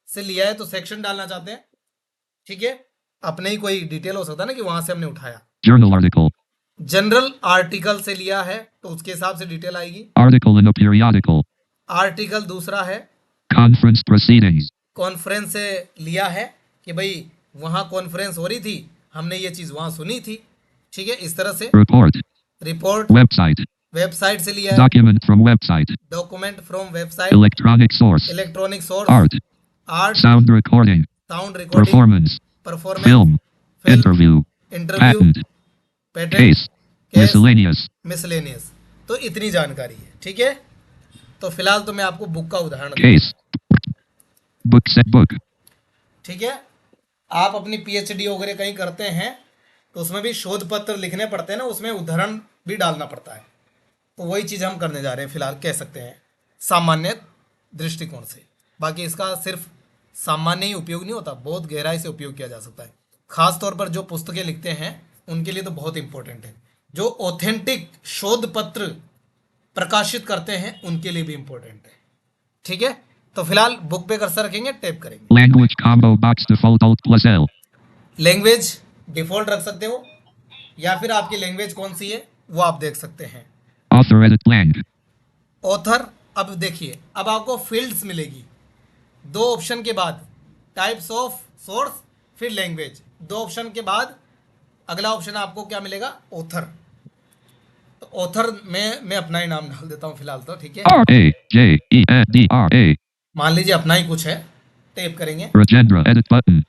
से लिया है तो सेक्शन डालना चाहते हैं, ठीक है। अपने ही कोई डिटेल हो सकता है ना कि वहां से हमने उठाया। Journal article. जनरल आर्टिकल से लिया है तो उसके हिसाब से डिटेल आएगी। Article in a periodical. Article दूसरा है, Conference proceedings. कॉन्फ्रेंस से लिया है कि भाई वहां कॉन्फ्रेंस हो रही थी, हमने ये चीज वहां सुनी थी, ठीक है, इस तरह से। Report. Report, Website. वेबसाइट से लिया है। Document from website. Document from website, Electronic source. Electronic source, Art. Art, Sound recording. Sound recording, Performance. Performance, Film. Film, Interview. Interview, Patent. Patent, Case. Case, Miscellaneous. Miscellaneous. तो इतनी जानकारी है, ठीक है। तो फिलहाल तो मैं आपको बुक का उदाहरण दूं, Case. Book set book. ठीक है। आप अपनी पीएचडी वगैरह कहीं करते हैं तो उसमें भी शोध पत्र लिखने पड़ते हैं ना, उसमें उदाहरण भी डालना पड़ता है। तो वही चीज़ हम करने जा रहे हैं फिलहाल, कह सकते हैं सामान्य दृष्टिकोण से। बाकी इसका सिर्फ सामान्य ही उपयोग नहीं होता, बहुत गहराई से उपयोग किया जा सकता है। खास तौर पर जो पुस्तकें लिखते हैं उनके लिए तो बहुत इंपॉर्टेंट है। जो ऑथेंटिक शोध पत्र प्रकाशित करते हैं उनके लिए भी इंपॉर्टेंट है, ठीक है। तो फिलहाल बुक पे कर्सर रखेंगे, टैप करेंगे। Language combo box default Alt plus L. Language default रख सकते हो, या फिर आपकी लैंग्वेज कौन सी है वो आप देख सकते हैं। Author edit lang. ऑथर, अब देखिए, अब आपको फील्ड्स मिलेगी दो ऑप्शन के बाद, टाइप्स ऑफ सोर्स, फिर लैंग्वेज। दो ऑप्शन के बाद अगला ऑप्शन आपको क्या मिलेगा, ऑथर। तो ऑथर में मैं अपना ही नाम डाल देता हूँ फिलहाल तो, ठीक है। R-A-J-E-N-D-R-A. मान लीजिए अपना ही कुछ है, टाइप करेंगे। Rajendra edit button.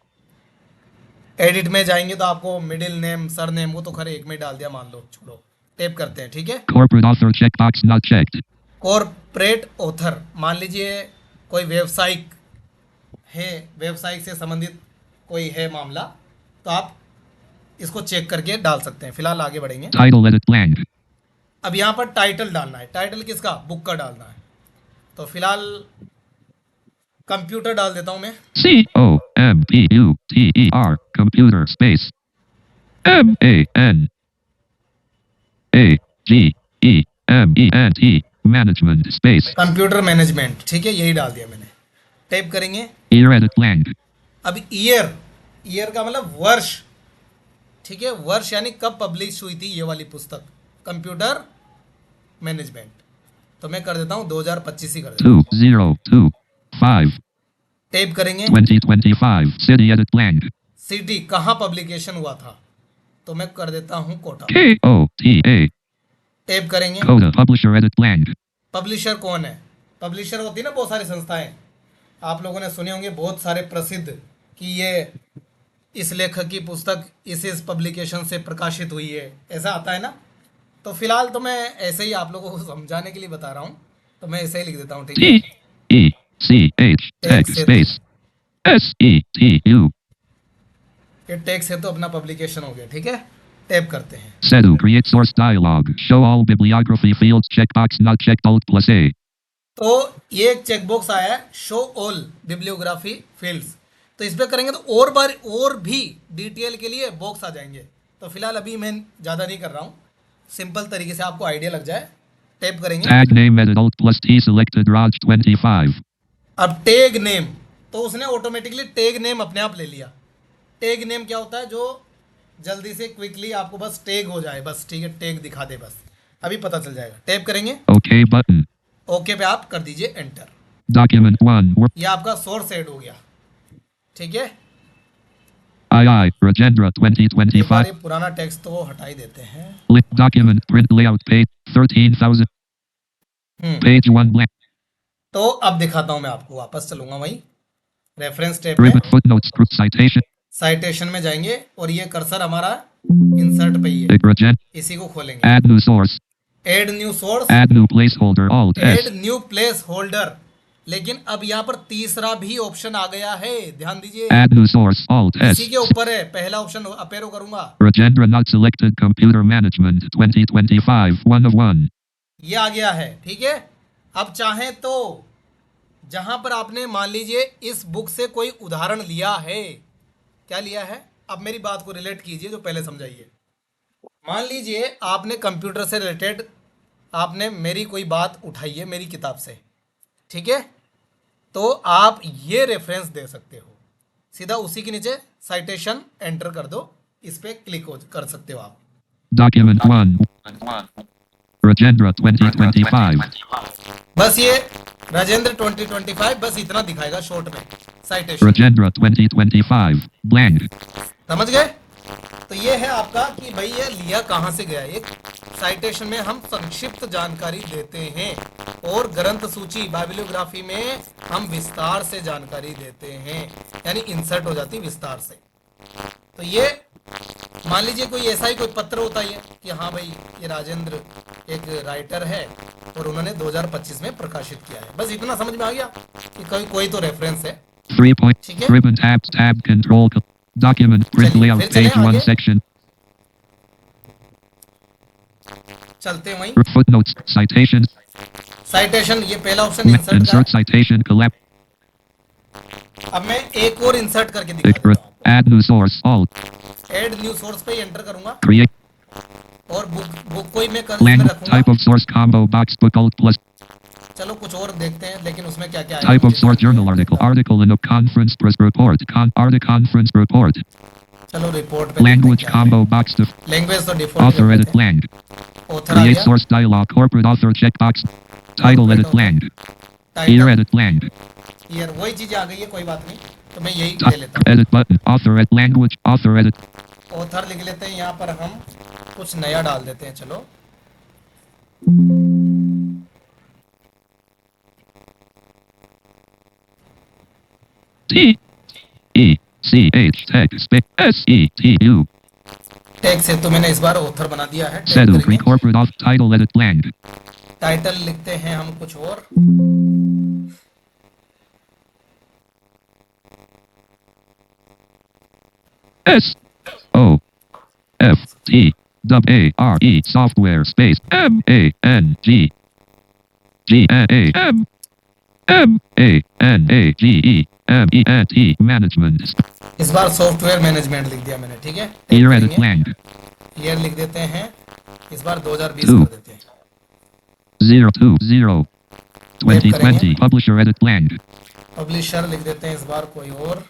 एडिट में जाएंगे तो आपको मिडिल नेम, सर नेम, वो तो खैर एक में डाल दिया, मान लो, छोड़ो, टाइप करते हैं, ठीक है। Corporate author checkbox not checked. Corporate author, मान लीजिए कोई व्यवसायिक है, व्यवसायिक से संबंधित कोई है मामला, तो आप इसको चेक करके डाल सकते हैं। फिलहाल आगे बढ़ेंगे। Title edit lang. अब यहाँ पर टाइटल डालना है। टाइटल किसका, बुक का डालना है। तो फिलहाल कंप्यूटर डाल देता हूँ मैं। C-O-M-P-U-T-E-R. Computer space. M-A-N-A-G-E-M-E-N-T. Management space. Computer management, ठीक है, यही डाल दिया मैंने। टाइप करेंगे। Year edit lang. अब ईयर, ईयर का मतलब वर्ष, ठीक है, वर्ष यानी कब पब्लिश हुई थी ये वाली पुस्तक, कंप्यूटर मैनेजमेंट। तो मैं कर देता हूँ 2025 ही कर देता हूँ। 2025. टाइप करेंगे। 2025. City edit lang. सिटी, कहाँ पब्लिकेशन हुआ था, तो मैं कर देता हूँ कोटा। K-O-T-A. टाइप करेंगे। Coda. Publisher edit lang. Publisher कौन है, पब्लिशर होती है ना बहुत सारी संस्थाएं, आप लोगों ने सुने होंगे बहुत सारे प्रसिद्ध, कि ये इस लेखक की पुस्तक इस पब्लिकेशन से प्रकाशित हुई है, ऐसा आता है ना। तो फिलहाल तो मैं ऐसे ही आप लोगों को समझाने के लिए बता रहा हूँ, तो मैं ऐसे ही लिख देता हूँ, ठीक है। T-E-C-H. Tech space. S-E-T-U. ये टेक्स्ट है तो अपना पब्लिकेशन हो गया, ठीक है। टैप करते हैं। Sedu. Create source dialog. Show all bibliography fields. Checkbox not checked Alt plus A. तो ये एक चेकबॉक्स आया है, शो ऑल बिब्लियोग्राफी फील्ड्स। तो इस पर करेंगे तो और बार और भी डिटेल के लिए बॉक्स आ जाएंगे। तो फिलहाल अभी मैं ज़्यादा नहीं कर रहा हूँ, सिंपल तरीके से आपको आइडिया लग जाए। टैप करेंगे। Tag name edit Alt plus T selected Raj 25. अब टैग नेम, तो उसने ऑटोमेटिकली टैग नेम अपने आप ले लिया। टैग नेम क्या होता है, जो जल्दी से क्विकली आपको बस टैग हो जाए, बस, ठीक है, टैग दिखा दे बस। अभी पता चल जाएगा। टैप करेंगे, OK button. ओके पे आप कर दीजिए एंटर। Document 1. ये आपका सोर्स ऐड हो गया, ठीक है। II Rajendra एक बार 2025. ये पुराना टेक्स्ट तो हटा ही देते हैं। Document print layout page 13,000. Page 1 blank. तो अब दिखाता हूं मैं आपको, वापस चलूंगा वही रेफरेंस टैब में, Ribbon footnotes group citation. Citation में जाएंगे और ये कर्सर हमारा इंसर्ट पे ही है, Rajend. इसी को खोलेंगे। Add new source. Add new source, Add new placeholder Alt add S. New placeholder. लेकिन अब यहाँ पर तीसरा भी ऑप्शन आ गया है, ध्यान दीजिए, Add new source Alt इसी S. के ऊपर है। पहला ऑप्शन अपेरो करूंगा, Rajendra not selected computer management 2025 1 of 1. ये आ गया है, ठीक है। अब चाहें तो जहां पर आपने मान लीजिए इस बुक से कोई उदाहरण लिया है, क्या लिया है, अब मेरी बात को रिलेट कीजिए जो पहले समझाइए। मान लीजिए आपने कंप्यूटर से रिलेटेड आपने मेरी कोई बात उठाई है मेरी किताब से, ठीक है, तो आप ये रेफरेंस दे सकते हो, सीधा उसी के नीचे साइटेशन एंटर कर दो, इस पे क्लिक कर सकते हो आप। Document 1. Rajendra 2025. बस ये राजेंद्र 2025 बस इतना दिखाएगा शॉर्ट में साइटेशन, Rajendra 2025. Blank. समझ गए। तो ये है आपका कि भाई ये लिया कहाँ से गया। एक साइटेशन में हम संक्षिप्त जानकारी देते हैं और ग्रंथ सूची बाइबिलियोग्राफी में हम विस्तार से जानकारी देते हैं, यानी इंसर्ट हो जाती विस्तार से। तो ये मान लीजिए कोई ऐसा ही कोई पत्र होता है कि हाँ भाई ये राजेंद्र एक राइटर है और उन्होंने 2025 में प्रकाशित किया है, बस इतना समझ में आ गया कि कोई तो रेफरेंस है। 3 point. ठीक है। Ribbon tab control. Document print चलिए, layout फिर चलें page 1 आगे। section. चलते हैं वहीं Footnotes citation. साइटेशन, ये पहला ऑप्शन इंसर्ट का Insert citation collapse. है। अब मैं एक और इंसर्ट करके दिखा देता हूँ। Add new source Alt. Add new source पे एंटर करूंगा Create. और बुक को ही मैं इसमें Language रखूंगा। type of source combo box book Alt plus. चलो कुछ और देखते हैं, लेकिन उसमें क्या क्या है। Type of source journal article in a conference press report conference report. चलो रिपोर्ट पे Language combo box to language तो default author edit lang. Author आ Create गया, source dialog corporate author checkbox. Title edit lang. Year title edit lang. Year, वही चीजें आ गई है, कोई बात नहीं, तो मैं यही ले लेता हूँ। Edit button author edit language author edit. Author लिख लेते हैं, यहाँ पर हम कुछ नया डाल देते हैं। चलो T E C H text space S E T U. Tag से तो मैंने इस बार ऑथर बना दिया है। टैग Settle करेंगे। corporate auth title edit lang. Title लिखते हैं हम कुछ और, S O F T W A R E software space M A N G G A M M A N A G E M E N T management. इस बार software management लिख दिया मैंने, ठीक है। Year edit lang. ईयर लिख देते हैं, इस बार 2020 Two. कर देते हैं। 020 2020 publisher edit lang. पब्लिशर लिख देते हैं इस बार कोई और,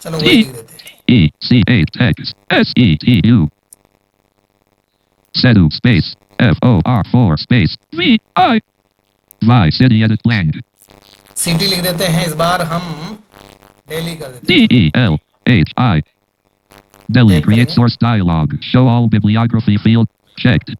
चलो वही लिख देते हैं। E C A text S E T U. Sedu space F O R 4 space V I Vi city edit lang. City लिख देते हैं, इस बार हम डेली कर देते D हैं। E L H I Delhi create source dialog. Show all bibliography field checked.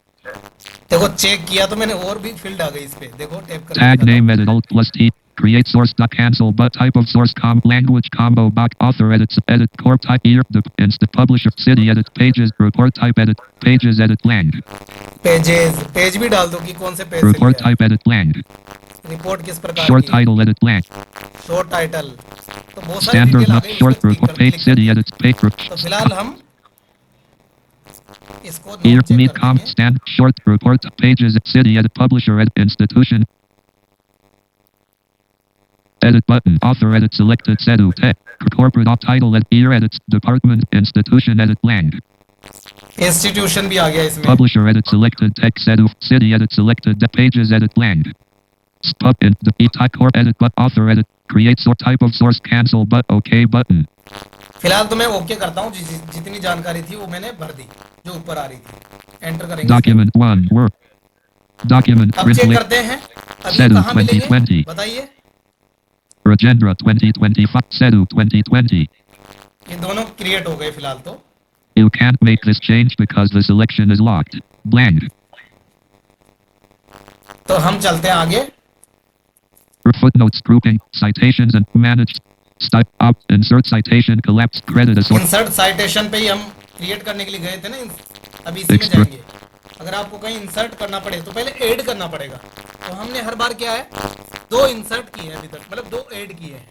देखो check किया तो मैंने और भी फील्ड आ गई इस पे, देखो टैप कर Tag name edit alt plus T. Create source dot cancel but type of source language combo box author edits edit corp type year the insta publisher city edit pages report type edit pages edit lang. Pages, page भी डाल दो कि कौन से page से Report लिया है। type edit lang. Report किस प्रकार Short की, title edit lang. Short title, तो बहुत सारी Standard डिटेल आ not गई। short report page city edit page तो फिलहाल हम इसको year नोट चेक meet कर com देंगे। stand short report pages city edit publisher edit institution. Edit button author edit selected sedu tech corporate auth title edit year edits department institution edit lang. Institution भी आ गया इसमें। Publisher edit selected text sedu city edit selected pages edit lang. Put in the type or edit but author edit. Create sort type of source cancel but OK button. फिलहाल तो मैं okay करता हूँ, जितनी जानकारी थी वो मैंने भर दी जो ऊपर आ रही थी। एंटर करेंगे। Document 1 Word. Document अब चेक करते हैं अभी Sedu कहाँ मिलेंगे 2020. बताइए। Rajendra 2025. Sedu 2020. ये दोनों क्रिएट हो गए फिलहाल तो। You can't make this change because the selection is locked. Blank. तो हम चलते हैं आगे। Footnotes grouping citations and managed style up insert citation collapse credit as insert citation पे ही हम क्रिएट करने के लिए गए थे ना, अभी इसी में जाएंगे। अगर आपको कहीं इंसर्ट करना पड़े तो पहले ऐड करना पड़ेगा। तो हमने हर बार क्या है 2 इंसर्ट किए हैं अभी तक, मतलब 2 ऐड किए हैं।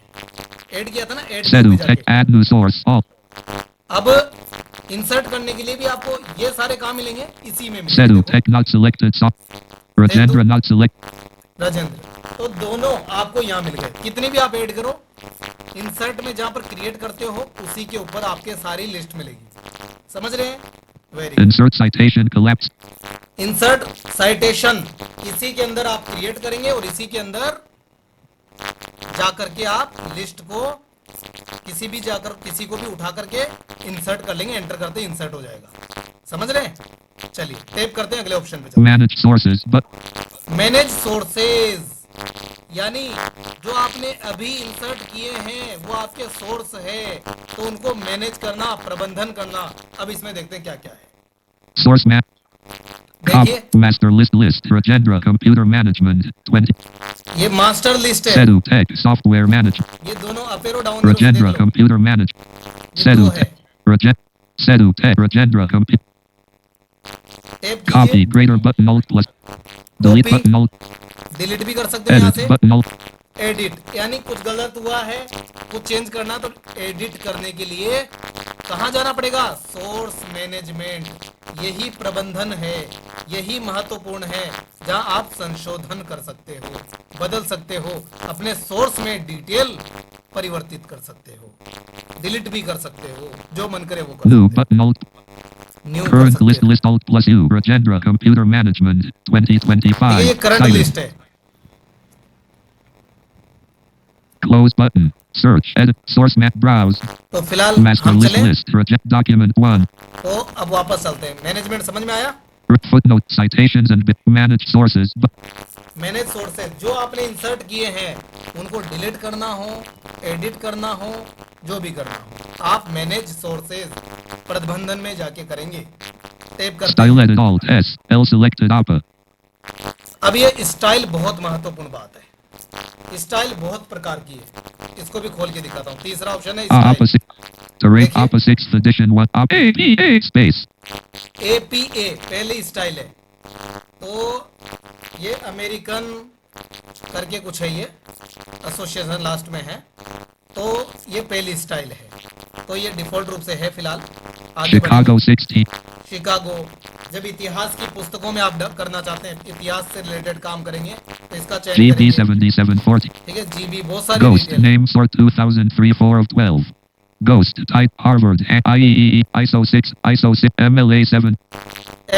ऐड किया था ना, add Sedu tech add new source all. अब इंसर्ट करने के लिए भी आपको ये सारे काम मिलेंगे, इसी में Sedu मिलेंगे। tech not selected Rajendra not select. Rajendra तो दोनों आपको यहाँ मिल गए। कितनी भी आप ऐड करो, इंसर्ट में जहाँ पर क्रिएट करते हो उसी के ऊपर आपके सारी लिस्ट मिलेगी। समझ रहे हैं? Very Insert citation collapse. Insert citation इसी के अंदर आप क्रिएट करेंगे और इसी के अंदर जा करके आप लिस्ट को किसी भी जाकर किसी को भी उठा करके इंसर्ट कर लेंगे। एंटर करते ही इंसर्ट हो जाएगा। समझ रहे हैं? चलिए टैप करते हैं अगले ऑप्शन पे। Manage sources but manage sources, यानी जो आपने अभी इंसर्ट किए हैं वो आपके सोर्स है, तो उनको मैनेज करना, प्रबंधन करना। अब इसमें देखते हैं क्या क्या है। source map. देखिए Master list Rajendra computer management 20. ये मास्टर लिस्ट है। Sedu tech software management. ये दोनों up arrow down Rajendra computer management. Sedu है। tech Sedu tech Rajendra computer. Copy greater button alt plus. Delete button alt. Delete भी कर सकते हैं यहाँ Edit से। button alt. एडिट यानी कुछ गलत हुआ है, कुछ चेंज करना, तो एडिट करने के लिए कहाँ जाना पड़ेगा? Source management. यही प्रबंधन है, यही महत्वपूर्ण है, जहाँ आप संशोधन कर सकते हो, बदल सकते हो, अपने सोर्स में डिटेल परिवर्तित कर सकते हो, डिलीट भी कर सकते हो, जो मन करे वो कर New सकते button alt. हो। न्यू कर Current सकते list हो। list alt plus U Rajendra computer management 2025. ये करंट Cited. लिस्ट है। Close button. Search edit source map browse. तो फिलहाल Master हम list चले list reject document 1. तो अब वापस चलते हैं। मैनेजमेंट समझ में आया? Footnote citations and bit manage sources. Manage sources, जो आपने इंसर्ट किए हैं उनको डिलीट करना हो, एडिट करना हो, जो भी करना हो, आप मैनेज सोर्सेज प्रबंधन में जाके करेंगे। टैप करते Style हैं। edit alt S L selected APA. अब ये स्टाइल बहुत महत्वपूर्ण बात है। स्टाइल बहुत प्रकार की है, इसको भी खोल के दिखाता हूँ। तीसरा ऑप्शन है APA स्टाइल। 6. Terrain देखिए। APA 6th edition 1 APA space. APA पहली स्टाइल है, तो ये अमेरिकन करके कुछ है, ये एसोसिएशन लास्ट में है, तो ये पहली स्टाइल है। तो ये डिफॉल्ट रूप से है फिलहाल। आगे Chicago 16. शिकागो। जब इतिहास की पुस्तकों में आप करना चाहते हैं, इतिहास से रिलेटेड काम करेंगे, तो इसका चयन GB करेंगे। 7740. ठीक है, जीबी बहुत सारी Ghost डिटेल है। name sort 2003 4 of 12. Ghost type Harvard IEEE ISO 6 ISO 6 MLA 7.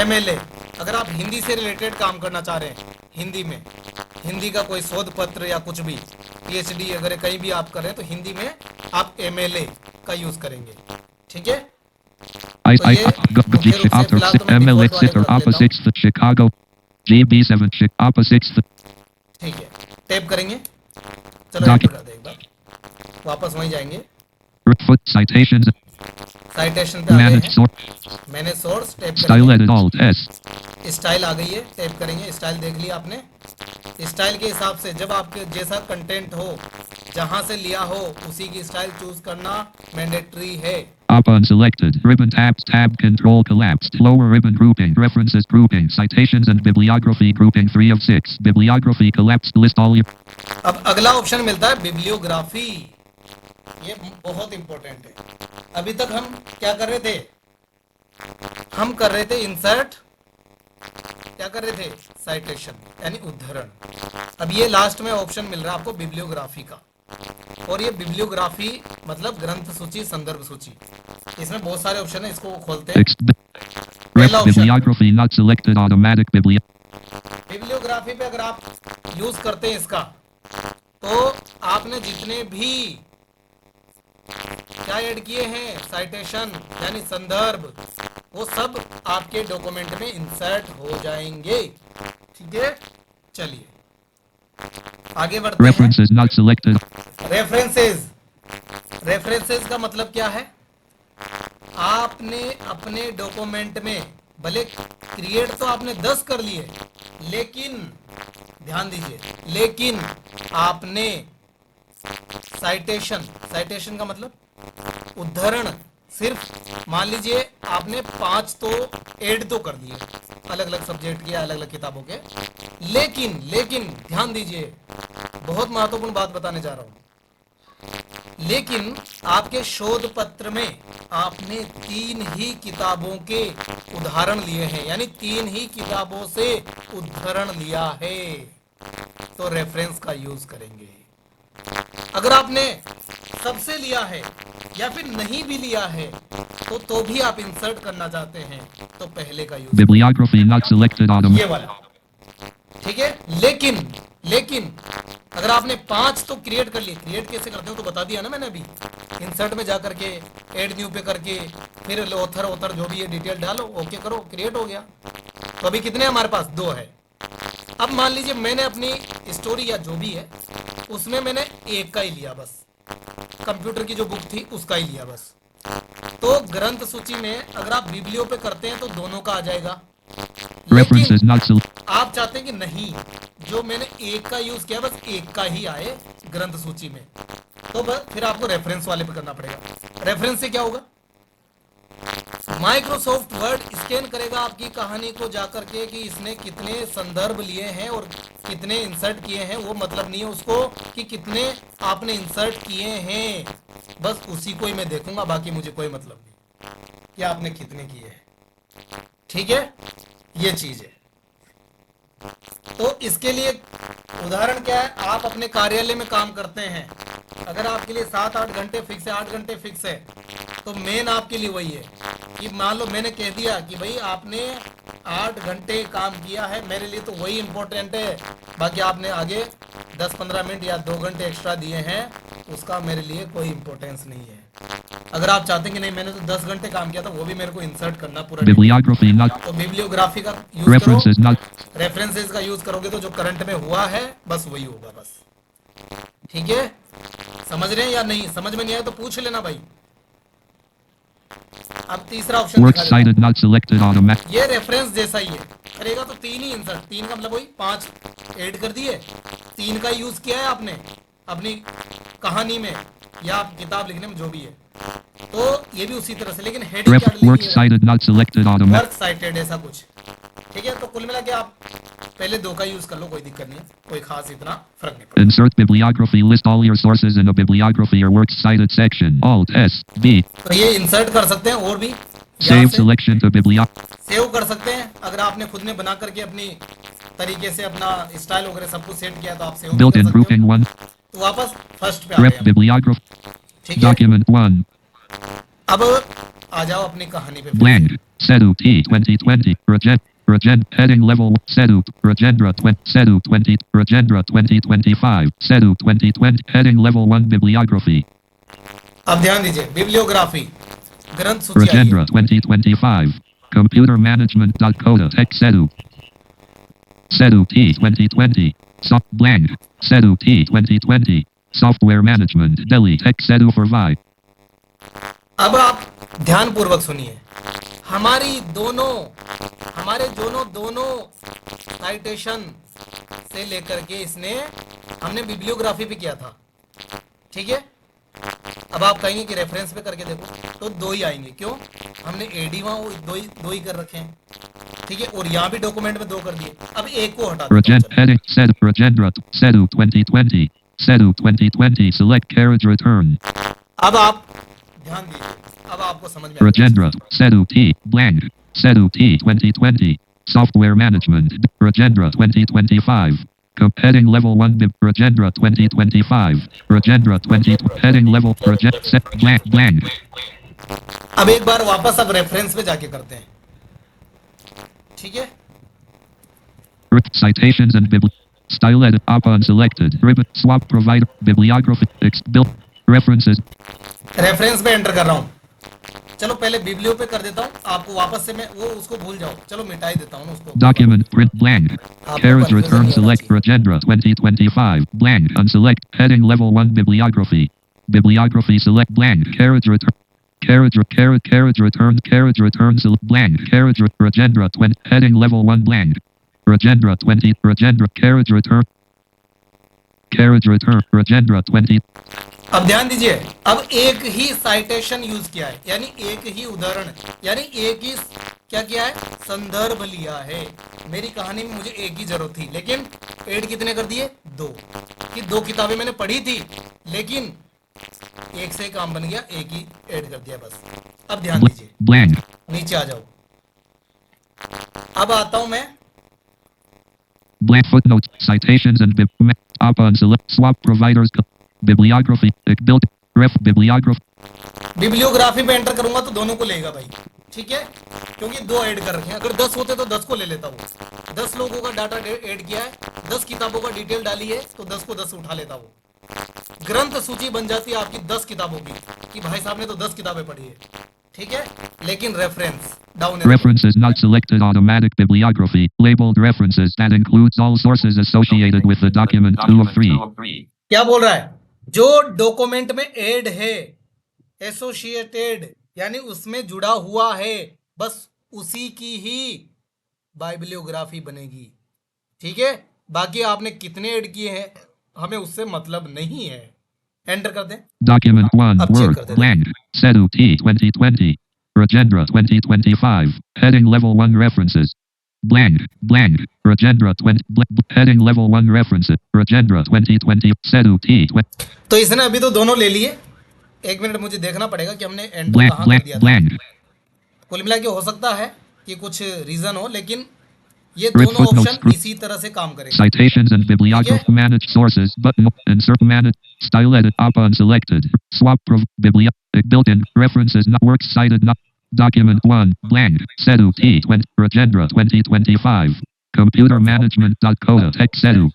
MLA, अगर आप हिंदी से रिलेटेड काम करना चाह रहे हैं, हिंदी में, हिंदी का कोई शोध पत्र या कुछ भी, PhD अगर कहीं भी आप कर रहे हैं, तो हिंदी में आप MLA का यूज करेंगे। ठीक है, MLA 6 or APA 6 Chicago. GB 7 APA 6. ठीक है, टैप करेंगे। चलो Docu- एंटर कर दे एक बार, वापस वहीं जाएंगे। Foot citations. साइटेशन पे आ गए Manage हैं। source. मैंने सोर्स टैप Style करेंगे। edit alt S. स्टाइल आ गई है, टैप करेंगे। स्टाइल देख लिया आपने। स्टाइल के हिसाब से जब आपके जैसा कंटेंट हो, जहां से लिया हो, उसी की स्टाइल चूज करना मैंडेटरी है। APA unselected. Ribbon tabs tab control collapsed. Lower ribbon grouping. References grouping. Citations and bibliography grouping 3 of 6. Bibliography collapsed. List all your. अब अगला ऑप्शन मिलता है बिब्लियोग्राफी। ये बहुत इंपॉर्टेंट है। अभी तक हम क्या कर रहे थे? हम कर रहे थे इंसर्ट, क्या कर रहे थे? साइटेशन यानी उद्धरण। अब ये लास्ट में ऑप्शन मिल रहा है आपको बिब्लियोग्राफी का, और ये बिब्लियोग्राफी मतलब ग्रंथ सूची, संदर्भ सूची। इसमें बहुत सारे ऑप्शन है, इसको खोलते हैं। Text. Ref bibliography not selected. Automatic bibliography. Bibliography पे अगर आप यूज करते हैं इसका, तो आपने जितने भी क्या ऐड किए हैं, साइटेशन यानी संदर्भ, वो सब आपके डॉक्यूमेंट में इंसर्ट हो जाएंगे। ठीक है, चलिए आगे बढ़ते हैं। References not selected. References, references का मतलब क्या है? आपने अपने डॉक्यूमेंट में भले क्रिएट तो आपने 10 कर लिए, लेकिन ध्यान दीजिए, लेकिन आपने साइटेशन, साइटेशन का मतलब उद्धरण, सिर्फ मान लीजिए आपने 5 तो ऐड तो कर दिए अलग अलग सब्जेक्ट के, अलग अलग किताबों के, लेकिन लेकिन ध्यान दीजिए, बहुत महत्वपूर्ण बात बताने जा रहा हूं, लेकिन आपके शोध पत्र में आपने 3 ही किताबों के उदाहरण लिए हैं, यानी 3 ही किताबों से उद्धरण लिया है, तो रेफरेंस का यूज करेंगे। अगर आपने सबसे लिया है या फिर नहीं भी लिया है, तो भी आप इंसर्ट करना चाहते हैं, तो पहले का यूज, Bibliography not selected. ये वाला। ठीक है, लेकिन लेकिन अगर आपने 5 तो क्रिएट कर लिए, क्रिएट कैसे करते हो तो बता दिया ना मैंने अभी, इंसर्ट में जा करके ऐड न्यू पे करके फिर ऑथर ऑथर जो भी है डिटेल डालो, ओके करो, क्रिएट हो गया। तो अभी कितने हमारे पास? 2 है। अब मान लीजिए मैंने अपनी स्टोरी या जो भी है उसमें मैंने एक का ही लिया, बस कंप्यूटर की जो बुक थी उसका ही लिया बस, तो ग्रंथ सूची में अगर आप बिब्लियो पे करते हैं तो दोनों का आ जाएगा। References लेकिन not selected. आप चाहते हैं कि नहीं, जो मैंने एक का यूज किया बस एक का ही आए ग्रंथ सूची में, तो बस फिर आपको रेफरेंस वाले पे करना पड़ेगा। रेफरेंस से क्या होगा? माइक्रोसॉफ्ट वर्ड स्कैन करेगा आपकी कहानी को जाकर के कि इसने कितने संदर्भ लिए हैं और कितने इंसर्ट किए हैं, वो मतलब नहीं है उसको कि कितने आपने इंसर्ट किए हैं, बस उसी को ही मैं देखूंगा, बाकी मुझे कोई मतलब नहीं कि आपने कितने किए हैं। ठीक है, ये चीज है। तो इसके लिए उदाहरण क्या है? आप अपने कार्यालय में काम करते हैं, अगर आपके लिए 7-8 घंटे फिक्स है, 8 घंटे फिक्स है, तो मेन आपके लिए वही है कि मान लो मैंने कह दिया कि भाई आपने 8 घंटे काम किया है, मेरे लिए तो वही इंपॉर्टेंट है, बाकी आपने आगे 10-15 मिनट या 2 घंटे एक्स्ट्रा दिए हैं, उसका मेरे लिए कोई इंपॉर्टेंस नहीं है। अगर आप चाहते हैं कि नहीं मैंने तो 10 घंटे काम किया था, वो भी मेरे को इंसर्ट करना पूरा, Bibliography not. तो बिब्लियोग्राफी का यूज करो, References not. रेफरेंसेस का यूज करोगे तो जो करंट में हुआ है बस वही होगा बस। ठीक है, समझ रहे हैं या नहीं? समझ में नहीं आया तो पूछ लेना भाई। अब तीसरा option Works cited not selected. Automatic. ये रेफरेंस जैसा ही है, करेगा तो 3 ही इंसर्ट, 3 का मतलब वही 5 ऐड कर दिए, 3 का यूज किया है आपने अपनी कहानी में या आप किताब लिखने में जो भी है, तो ये भी उसी तरह से, लेकिन हेडिंग क्या Works डलेगी? cited not selected. Automatic. Work cited ऐसा कुछ। ठीक है, तो कुल मिला के आप पहले 2 का यूज कर लो, कोई दिक्कत नहीं है, कोई खास इतना फर्क नहीं पड़ता। Insert bibliography. List all your sources in a bibliography or works cited section. Alt S B. तो ये इंसर्ट कर सकते हैं, और भी Save selection to bibliography. Save कर सकते हैं, अगर आपने खुद में बना करके अपनी तरीके से अपना स्टाइल वगैरह सब कुछ सेट किया तो आप सेव कर Built-in सकते grouping हो। 1. तो वापस फर्स्ट पे आ Rep गए। bibliography. ठीक है, Document 1. अब आ जाओ अपनी कहानी पे। Blank. Sedu T 2020. Regen. Heading level. Sedu. Regendra 20. Sedu 20. Regendra 2025. Sedu 2020. Heading level 1 bibliography. अब ध्यान दीजिए, बिब्लियोग्राफी ग्रंथ सूची आई है। Regendra 2025. Computer management. Coda. Tech Sedu. Sedu T 2020. Blank. Sedu T 2020. Software management. Delhi. Tech Sedu for Vi. अब आप ध्यान पूर्वक सुनिए, हमारे दोनों साइटेशन से लेकर के इसने हमने बिब्लियोग्राफी पे किया था। ठीक है, अब आप कहेंगे कि रेफरेंस पे करके देखो, तो 2 ही आएंगे, क्यों? हमने एडी वहां दो ही कर रखे हैं। ठीक है, और यहाँ भी डॉक्यूमेंट में 2 कर दिए, अब एक को हटा देता हूं, चलो। Heading Regendra Sedu 2020. Sedu 2020. Select carriage return. अब आप ध्यान दीजिए, अब आपको समझ में आ गया। Regendra Sedu T blank. Sedu T 2020. Software management. Regendra 2025. Heading level 1 Regendra 2025. Regendra 20. Heading level set blank. अब एक बार वापस अब रेफरेंस पे जाके करते हैं। ठीक है, Citations and style edit up unselected. Ribbon swap provider bibliography build references. Reference पे एंटर कर रहा हूँ. चलो पहले बिब्लियो पे कर देता हूँ, आपको वापस से मैं वो उसको भूल जाओ, चलो मिटा ही देता हूँ उसको. Document print blank. Carriage return select Rajendra 2025 blank unselect heading level 1 bibliography. Bibliography select blank carriage return. Carriage return select blank carriage Rajendra 20 heading level 1 blank. Rajendra 20 Rajendra carriage return Rajendra 20. अब ध्यान दीजिए, अब एक ही citation use किया है, यानी एक ही उदाहरण, यानी एक ही क्या किया है, संदर्भ लिया है. मेरी कहानी में मुझे एक ही जरूरत थी, लेकिन ऐड कितने कर दिए, 2. कि 2 किताबें मैंने पढ़ी थी, लेकिन एक से काम बन गया, एक ही ऐड कर दिया बस. अब ध्यान दीजिए, नीचे आ जाओ. अब आता हूं मैं blank footnotes citations and up unselect swap providers bibliography built ref bibliography. Bibliography पे एंटर करूंगा तो दोनों को लेगा भाई, ठीक है, क्योंकि 2 ऐड कर रखे हैं. अगर 10 होते तो 10 को ले लेता वो. 10 लोगों का डाटा ऐड किया है, 10 किताबों का डिटेल डाली है, तो 10 को 10 उठा लेता वो. ग्रंथ सूची बन जाती है आपकी 10 किताबों की, कि भाई साहब ने तो 10 किताबें पढ़ी है, ठीक है. लेकिन reference down references not selected automatic bibliography labeled references that includes all sources associated with the document 2 of 3. क्या बोल रहा है, जो डॉक्यूमेंट में ऐड है, एसोसिएटेड यानी उसमें जुड़ा हुआ है, बस उसी की ही बाइबिलियोग्राफी बनेगी, ठीक है. बाकी आपने कितने ऐड किए हैं हमें उससे मतलब नहीं है. एंटर कर दें. Document 1 Word blank Sedu T 2020 Rajendra 2025 heading level 1 references blank Rajendra 20 heading level 1 references Rajendra 2020 Sedu T 20. तो इसने अभी तो दोनों ले लिए. एक मिनट मुझे देखना पड़ेगा कि हमने एंटर कहाँ कर दिया था. कुल मिला के हो सकता है कि कुछ रीजन हो, लेकिन ये दोनों ऑप्शन इसी तरह से काम करेंगे. Citations and bibliography manage sources button insert manage style edit up unselected swap built-in references not works cited not document 1 blank Sedu T 20 Rajendra 2025 computer management.coda text Sedu.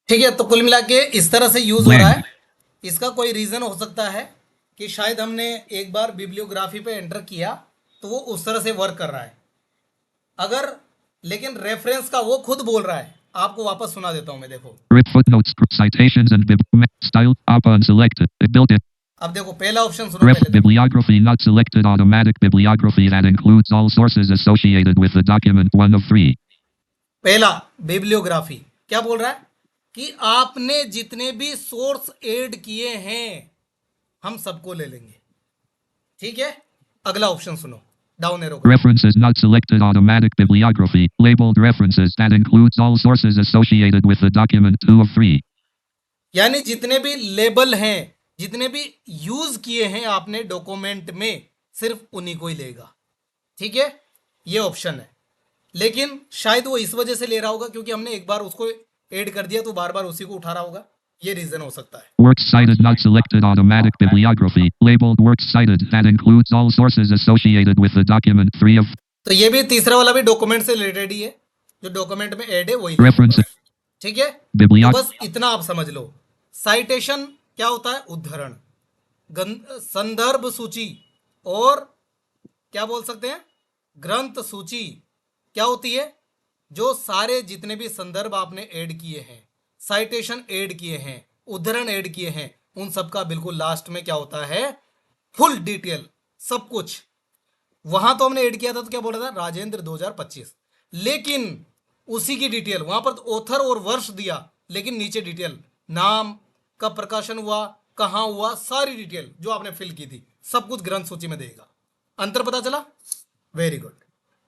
ठीक है, तो कुल मिला के इस तरह से यूज हो रहा है. इसका कोई रीजन हो सकता है कि शायद हमने एक बार बिब्लियोग्राफी पे एंटर किया तो वो उस तरह से वर्क कर रहा है. अगर लेकिन रेफरेंस का वो खुद बोल रहा है, आपको वापस सुना देता हूं मैं. देखो footnotes citations and style up unselected built-in. अब देखो पहला ऑप्शन सुनो पहले. Bibliography not selected automatic bibliography that includes all sources associated with the document 1 of 3. पहला बिब्लियोग्राफी क्या बोल रहा है कि आपने जितने भी सोर्स ऐड किए हैं हम सबको ले लेंगे, ठीक है. अगला ऑप्शन सुनो, down arrow. References not selected automatic bibliography labeled references that includes all sources associated with the document 2 of 3. यानी जितने भी लेबल हैं, जितने भी यूज किए हैं आपने डॉक्यूमेंट में, सिर्फ उन्हीं को ही लेगा, ठीक है. ये ऑप्शन है, लेकिन शायद वो इस वजह से ले रहा होगा क्योंकि हमने एक बार उसको ऐड कर दिया तो बार बार उसी को उठा रहा होगा. ये रीजन हो सकता है. Works cited not selected automatic bibliography labeled works cited that includes all sources associated with the document 3 of. तो ये भी तीसरा वाला भी डॉक्यूमेंट से रिलेटेड ही है, जो डॉक्यूमेंट में ऐड है वही रेफरेंस, ठीक है. तो बस इतना आप समझ लो. साइटेशन क्या होता है, उद्धरण, संदर्भ सूची, और क्या बोल सकते हैं, ग्रंथ सूची क्या होती है, जो सारे जितने भी संदर्भ आपने ऐड किए हैं, साइटेशन ऐड किए हैं, उद्धरण ऐड किए हैं, उन सब का बिल्कुल लास्ट में क्या होता है, फुल डिटेल सब कुछ. वहां तो हमने ऐड किया था तो क्या बोला था, राजेंद्र 2025, लेकिन उसी की डिटेल वहां पर ऑथर और वर्ष दिया, लेकिन नीचे डिटेल, नाम, कब प्रकाशन हुआ, कहां हुआ, सारी डिटेल जो आपने फिल की थी, सब कुछ ग्रंथ सूची में देगा. अंतर पता चला? Very good.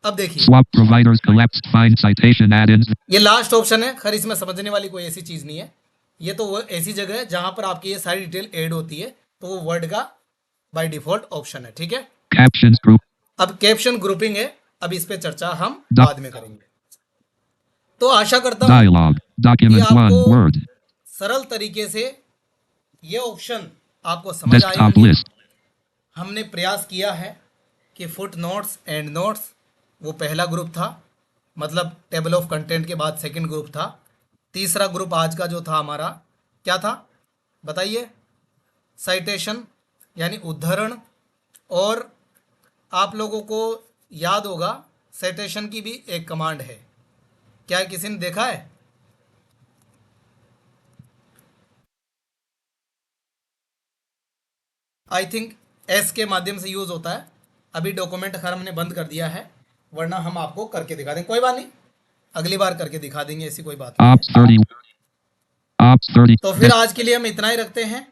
अब देखिए swap providers collapsed find citation add-ins. ये लास्ट ऑप्शन है. खैर इसमें समझने वाली कोई ऐसी चीज नहीं है, ये तो वो ऐसी जगह है जहां पर आपकी ये सारी डिटेल ऐड होती है, तो वो वर्ड का बाय डिफॉल्ट ऑप्शन है, ठीक है. Captions group. अब कैप्शन ग्रुपिंग है, अब इस पे चर्चा हम बाद में करेंगे. तो आशा करता हूं Dialogue document 1 word सरल तरीके से ये ऑप्शन आपको समझ आए desktop होंगे. list. हमने प्रयास किया है कि फुट नोट्स एंड नोट्स वो पहला ग्रुप था, मतलब टेबल ऑफ कंटेंट के बाद सेकंड ग्रुप था। तीसरा ग्रुप आज का जो था हमारा क्या था बताइए? साइटेशन यानी उद्धरण। और आप लोगों को याद होगा साइटेशन की भी एक कमांड है, क्या है, किसी ने देखा है? आई थिंक एस के माध्यम से यूज होता है। अभी डॉक्यूमेंट खैर हमने बंद कर दिया है, वरना हम आपको करके दिखा देंगे, कोई बात नहीं, अगली बार करके दिखा देंगे, ऐसी कोई बात नहीं Op है। 30. Op 30. तो फिर आज के लिए हम इतना ही रखते हैं,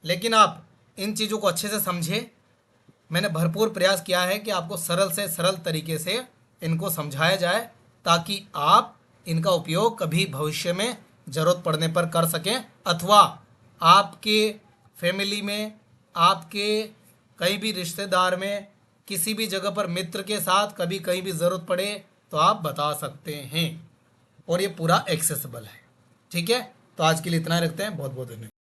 लेकिन आप इन चीज़ों को अच्छे से समझें। मैंने भरपूर प्रयास किया है कि आपको सरल से सरल तरीके से इनको समझाया जाए, ताकि आप इनका उपयोग कभी भविष्य में ज़रूरत पड़ने पर कर सकें, अथवा आपके फैमिली में, आपके कहीं भी रिश्तेदार में, किसी भी जगह पर मित्र के साथ कभी कहीं भी ज़रूरत पड़े तो आप बता सकते हैं, और ये पूरा एक्सेसिबल है। ठीक है, तो आज के लिए इतना ही रखते हैं। बहुत बहुत धन्यवाद।